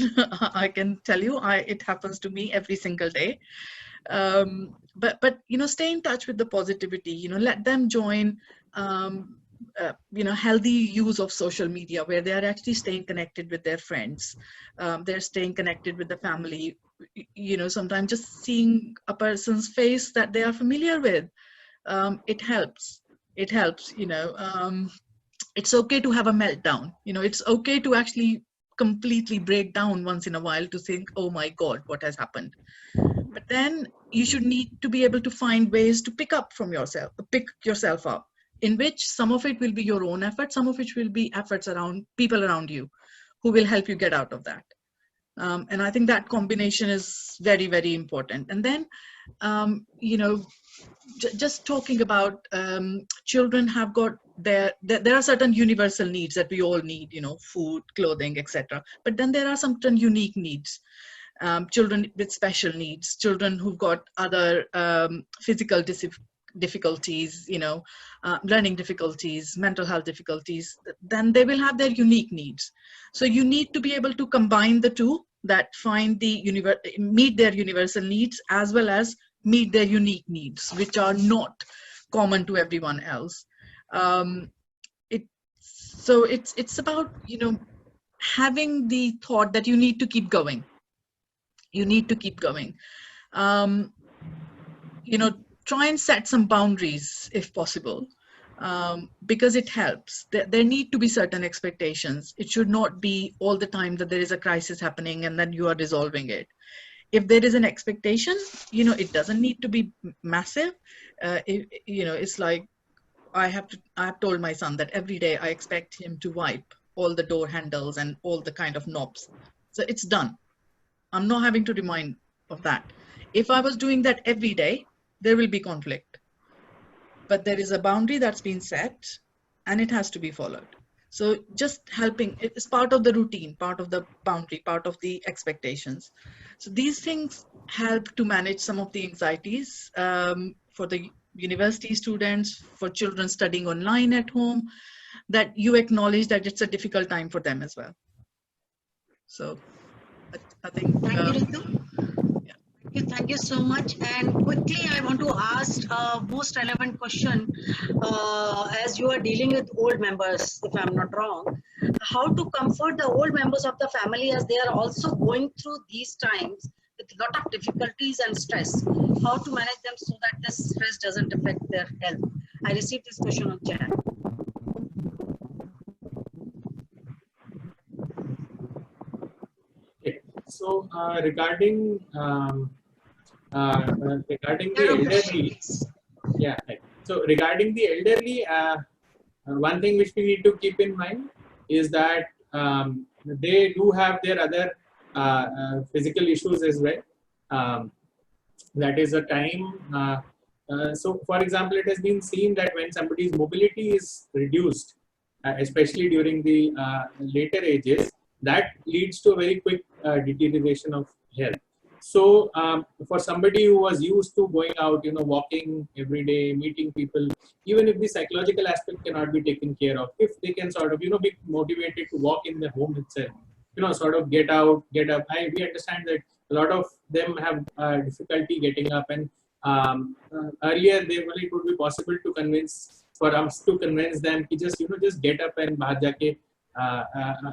I can tell you, it happens to me every single day. But you know, stay in touch with the positivity, you know, let them join you know, healthy use of social media, where they are actually staying connected with their friends, they're staying connected with the family. You know, sometimes just seeing a person's face that they are familiar with, it helps. You know, it's okay to have a meltdown. You know, it's okay to actually completely break down once in a while, to think, oh my God, what has happened. But then you should need to be able to find ways to pick yourself up, in which some of it will be your own effort, some of which will be efforts around people around you who will help you get out of that. And I think that combination is very, very important. And then, you know, just talking about children have got there are certain universal needs that we all need, you know, food, clothing, etc. But then there are certain unique needs. Children with special needs, children who've got other physical difficulties, you know, learning difficulties, mental health difficulties, then they will have their unique needs. So you need to be able to combine the two, that meet their universal needs as well as meet their unique needs, which are not common to everyone else. So it's about, you know, having the thought that you need to keep going. You need to keep going. You know, try and set some boundaries if possible, because it helps. There need to be certain expectations. It should not be all the time that there is a crisis happening and then you are resolving it. If there is an expectation, you know, it doesn't need to be massive. You know, it's like, I've told my son that every day I expect him to wipe all the door handles and all the kind of knobs. So it's done. I'm not having to remind of that. If I was doing that every day, there will be conflict. But there is a boundary that's been set and it has to be followed. So just helping, it's part of the routine, part of the boundary, part of the expectations. So these things help to manage some of the anxieties for the university students, for children studying online at home, that you acknowledge that it's a difficult time for them as well. So I think. Thank you, Ritu. Thank you so much. And quickly, I want to ask a most relevant question. As you are dealing with old members, if I'm not wrong, how to comfort the old members of the family as they are also going through these times with a lot of difficulties and stress. How to manage them so that this stress doesn't affect their health. I received this question on chat. So regarding regarding the Yeah, Dr. Rishi, elderly, please. yeah. Right. So regarding the elderly, one thing which we need to keep in mind is that they do have their other physical issues as well. That is a time. So, for example, it has been seen that when somebody's mobility is reduced, especially during the later ages, that leads to a very quick deterioration of health. So, for somebody who was used to going out, walking every day, meeting people, even if the psychological aspect cannot be taken care of, if they can sort of, be motivated to walk in the home itself, sort of get out, get up. We understand that a lot of them have difficulty getting up, and earlier it would be possible to convince for us to convince them to just get up and bahar jaake,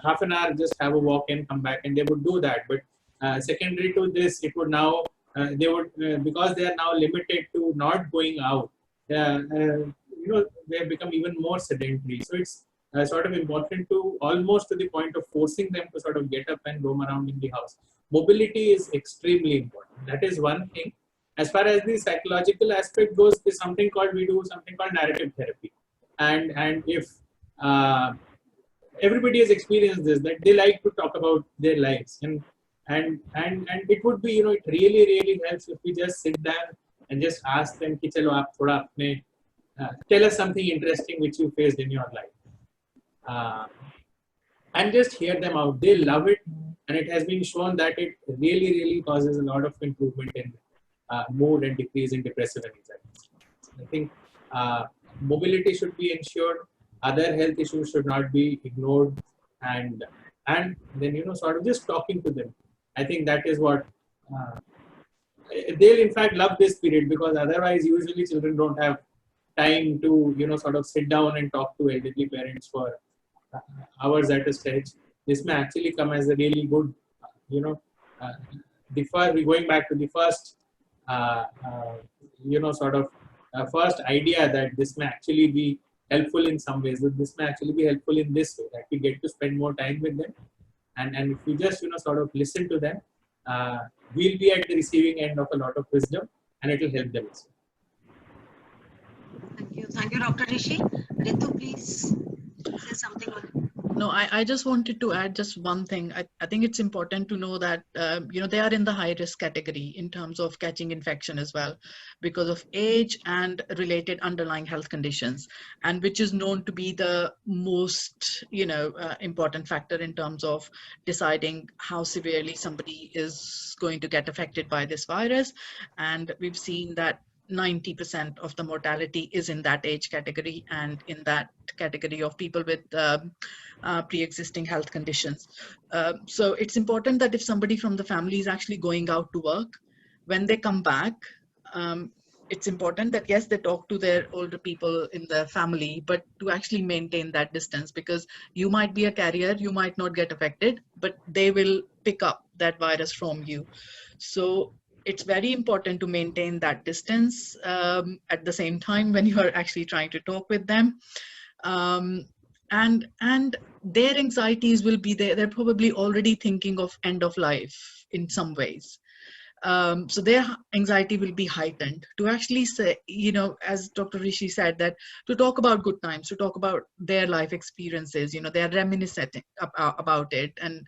half an hour just have a walk and come back, and they would do that. But secondary to this, it would now they would because they are now limited to not going out. They have become even more sedentary. So it's sort of important to almost to the point of forcing them to sort of get up and roam around in the house. Mobility is extremely important. That is one thing. As far as the psychological aspect goes, there's something called narrative therapy, and if everybody has experienced this, that they like to talk about their lives, and it would be it really helps if we just sit down and just ask them ki chalo aap thoda apne tell us something interesting which you faced in your life, and just hear them out. They love it, and it has been shown that it really causes a lot of improvement in mood and decrease in depressive anxiety. I think mobility should be ensured. Other health issues should not be ignored, and then sort of just talking to them. I think that is what they'll in fact love this period, because otherwise usually children don't have time to sort of sit down and talk to elderly parents for hours at a stretch. This may actually come as a really good going back to the first first idea that this may actually be helpful in some ways, that this may actually be helpful in this way, that we get to spend more time with them, and if we just sort of listen to them, we'll be at the receiving end of a lot of wisdom, and it will help them as well. Thank you, Dr. Rishi. Ritu, please say something on it. No, I just wanted to add just one thing. I think it's important to know that, they are in the high risk category in terms of catching infection as well, because of age and related underlying health conditions, and which is known to be the most, important factor in terms of deciding how severely somebody is going to get affected by this virus. And we've seen that 90% of the mortality is in that age category, and in that category of people with pre-existing health conditions. So it's important that if somebody from the family is actually going out to work, when they come back, it's important that yes, they talk to their older people in the family, but to actually maintain that distance, because you might be a carrier, you might not get affected, but they will pick up that virus from you. So it's very important to maintain that distance at the same time when you are actually trying to talk with them. And their anxieties will be there. They're probably already thinking of end of life in some ways. So their anxiety will be heightened. To actually say, as Dr. Rishi said, that to talk about good times, to talk about their life experiences, they're reminiscing about it, and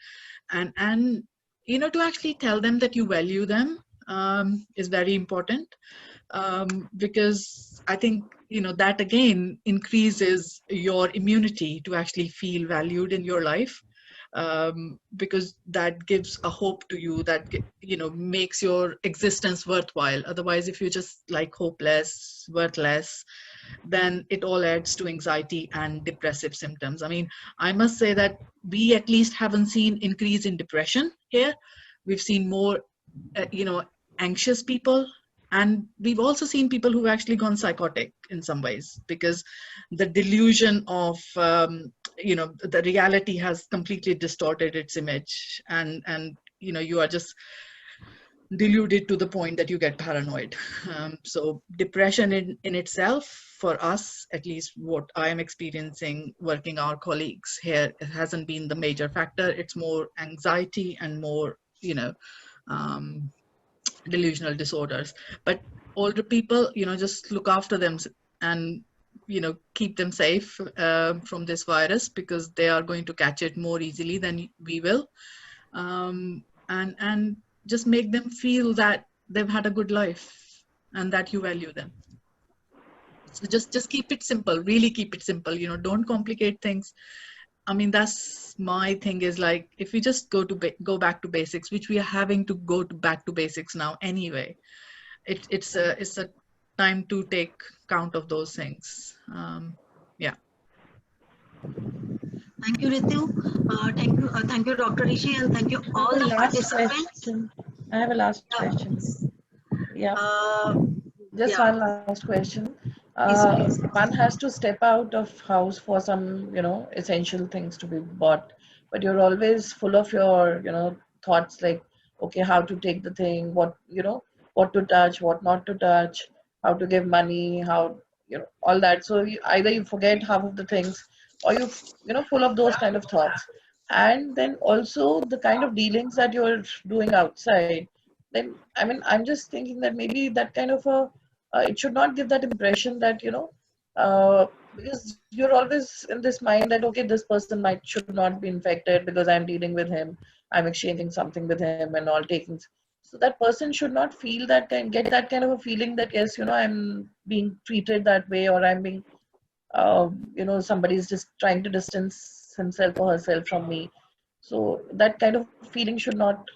to actually tell them that you value them is very important, because I think that again increases your immunity to actually feel valued in your life, because that gives a hope to you that makes your existence worthwhile. Otherwise, if you're just like hopeless, worthless, then it all adds to anxiety and depressive symptoms. I mean, I must say that we at least haven't seen increase in depression here. We've seen more anxious people, and we've also seen people who've actually gone psychotic in some ways, because the delusion of the reality has completely distorted its image, and you are just deluded to the point that you get paranoid. So depression in itself, for us, at least what I am experiencing working our colleagues here, it hasn't been the major factor. It's more anxiety and more you know, delusional disorders. But older people, just look after them and, keep them safe from this virus, because they are going to catch it more easily than we will. And just make them feel that they've had a good life and that you value them. So just keep it simple, really keep it simple, don't complicate things. I mean, that's my thing, is like, if we just go back to basics, which we are having to go back to basics now anyway, it's a time to take count of those things. Yeah. Thank you, Ritu. Thank you, Dr. Rishi, and thank you all the participants. I have a last question. Yeah. Just yeah. one last question. Please. One has to step out of house for some, essential things to be bought, but you're always full of your, thoughts like, okay, how to take the thing, what to touch, what not to touch, how to give money, how, all that. So either you forget half of the things, or you, full of those kind of thoughts. And then also the kind of dealings that you're doing outside, then, I mean, I'm just thinking that maybe that kind of it should not give that impression that, because you're always in this mind that, okay, this person should not be infected because I'm dealing with him, I'm exchanging something with him and all taking. So that person should not feel that get that kind of a feeling that, yes, I'm being treated that way, or I'm being, somebody's just trying to distance himself or herself from me. So that kind of feeling should not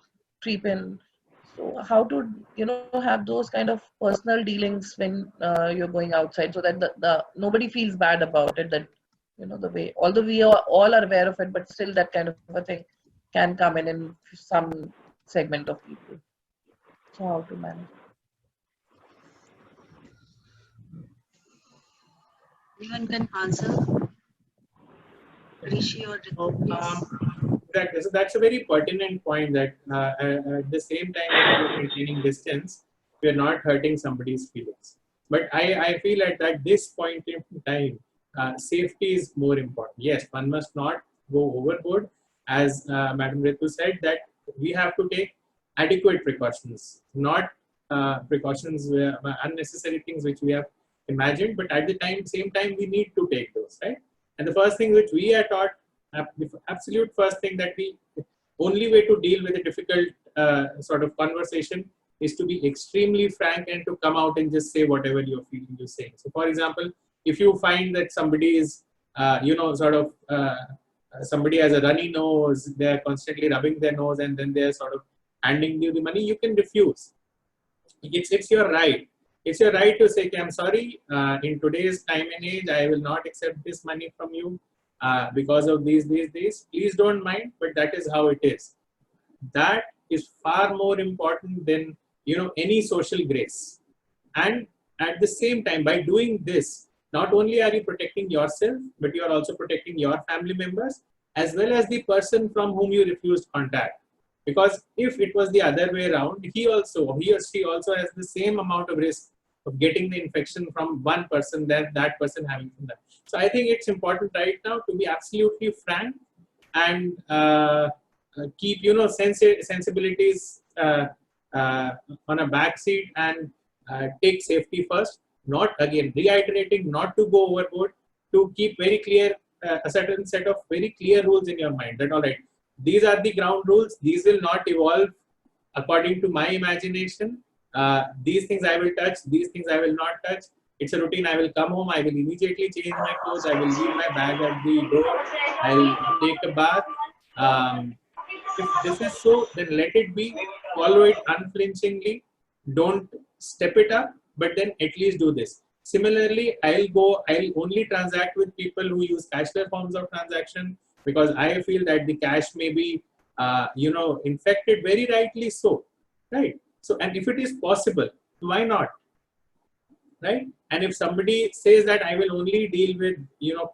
creep in. So how to, have those kind of personal dealings when you're going outside, so that the nobody feels bad about it, that, the way, although we all are aware of it, but still that kind of a thing can come in some segment of people. So how to manage? Anyone can answer? Rishi or Ritu, that's a very pertinent point, that at the same time that we are maintaining distance, we are not hurting somebody's feelings. But I feel at this point in time, safety is more important. Yes, one must not go overboard. As Madam Ritu said, that we have to take adequate precautions, not precautions where unnecessary things which we have imagined, but at the same time we need to take those, right? And the first thing which we are taught, the absolute first thing, that the only way to deal with a difficult sort of conversation is to be extremely frank and to come out and just say whatever you're feeling you're saying. So for example, if you find that somebody is, somebody has a runny nose, they're constantly rubbing their nose, and then they're sort of handing you the money, you can refuse. It's your right. It's your right to say, I'm sorry, in today's time and age, I will not accept this money from you because of these. Please don't mind, but that is how it is. That is far more important than, any social grace. And at the same time, by doing this, not only are you protecting yourself, but you are also protecting your family members, as well as the person from whom you refused contact. Because if it was the other way around, he or she also has the same amount of risk of getting the infection from one person than that person having from that. So I think it's important right now to be absolutely frank and keep, sensibilities on a back seat, and take safety first. Not, again, reiterating, not to go overboard, to keep very clear, a certain set of very clear rules in your mind, that all right, these are the ground rules, these will not evolve according to my imagination. These things I will touch, these things I will not touch. It's a routine. I will come home, I will immediately change my clothes, I will leave my bag at the door, I will take a bath. If this is so, then let it be. Follow it unflinchingly. Don't step it up, but then at least do this. Similarly, I'll only transact with people who use cashless forms of transaction, because I feel that the cash may be, infected, very rightly so, right? So, and if it is possible, why not, right? And if somebody says that I will only deal with,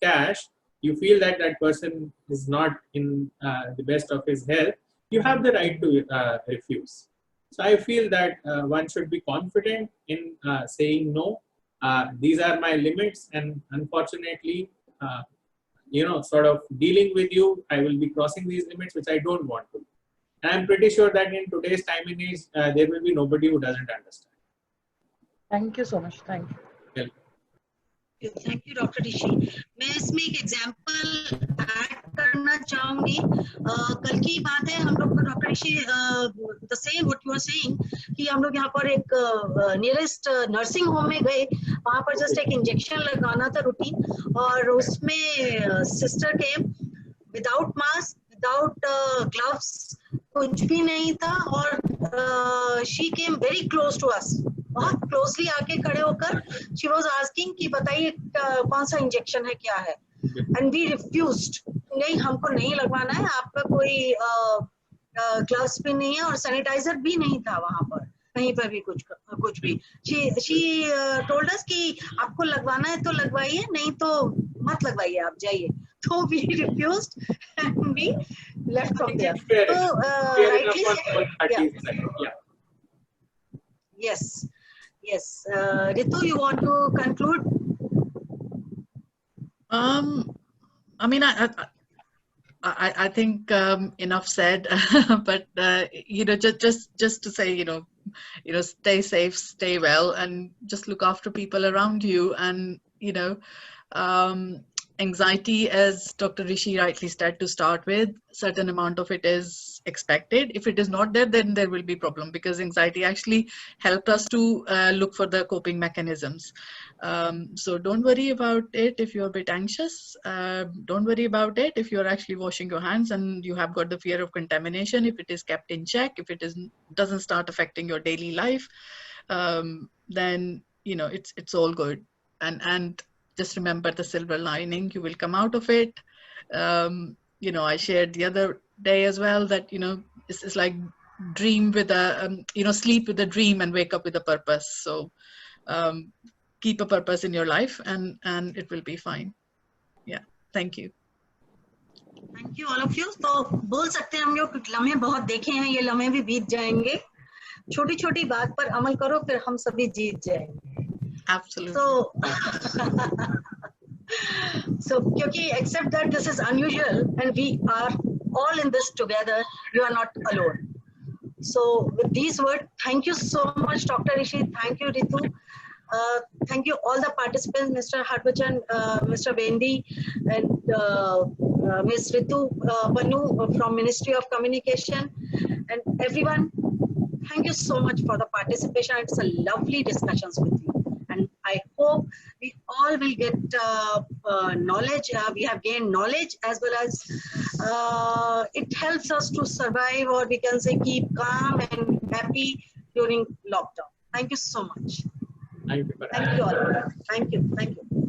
cash, you feel that that person is not in the best of his health, you have the right to refuse. So I feel that one should be confident in saying no. These are my limits, and unfortunately, sort of dealing with you, I will be crossing these limits, which I don't want to. And I'm pretty sure that in today's time and age, there will be nobody who doesn't understand. Thank you so much. Thank you. Thank you doctor Rishi. मैं इसमें एक example add करना चाहूंगी. कल की बात है, हम लोग को doctor Rishi the same what you are saying कि हम लोग यहाँ पर एक नियरेस्ट नर्सिंग होम में गए. वहाँ पर जस्ट एक इंजेक्शन लगाना था रूटीन, और उसमें सिस्टर के विदाउट मास्क, विदाउट ग्लव्स, कुछ भी नहीं था, और she came very close to us. बहुत क्लोजली आके खड़े होकर शी वाज आस्किंग कि बताइए कौन सा इंजेक्शन है, क्या है. And we refused. नहीं, हमको नहीं लगवाना है, आपका कोई ग्लव्स भी नहीं है और सैनिटाइजर भी नहीं था वहां पर कहीं पर भी, कुछ भी. शी टोल्ड अस कि आपको लगवाना है तो लगवाइए, नहीं तो मत लगवाइए, आप जाइए. तो we refused and we left from there. तो rightly, yes, Ritu, you want to conclude? I mean, I think enough said, but you know, just to say, you know, stay safe, stay well, and just look after people around you. And you know, anxiety, as Dr. Rishi rightly said to start with, certain amount of it is expected. If it is not there, then there will be problem, because anxiety actually helped us to look for the coping mechanisms. So don't worry about it if you're a bit anxious. Don't worry about it if you're actually washing your hands and you have got the fear of contamination. If it is kept in check, if it doesn't start affecting your daily life, then you know it's all good. And just remember the silver lining. You will come out of it. You know, I shared the other day as well that, you know, it's like dream with a, you know, sleep with a dream and wake up with a purpose. So keep a purpose in your life, and it will be fine. Yeah. Thank you. Thank you all of you. तो बोल सकते हैं हम लोग लम्हे बहुत देखे हैं, ये लम्हे भी बीत जाएंगे. छोटी छोटी बात पर अमल करो, फिर हम सभी जीत जाएंगे. Absolutely. So क्योंकि accept that this is unusual and we are all in this together, you are not alone. So with these words, thank you so much, Dr. Rishi. Thank you, Ritu. Thank you all the participants, Mr. Harbhajan, Mr. Vendi, and Ms. Ritu Banu from Ministry of Communication, and everyone. Thank you so much for the participation. It's a lovely discussions with you. And I hope we all will get knowledge. We have gained knowledge, as well as it helps us to survive, or we can say keep calm and happy during lockdown. Thank you so much. Thank you. Thank you all. Thank you. Thank you.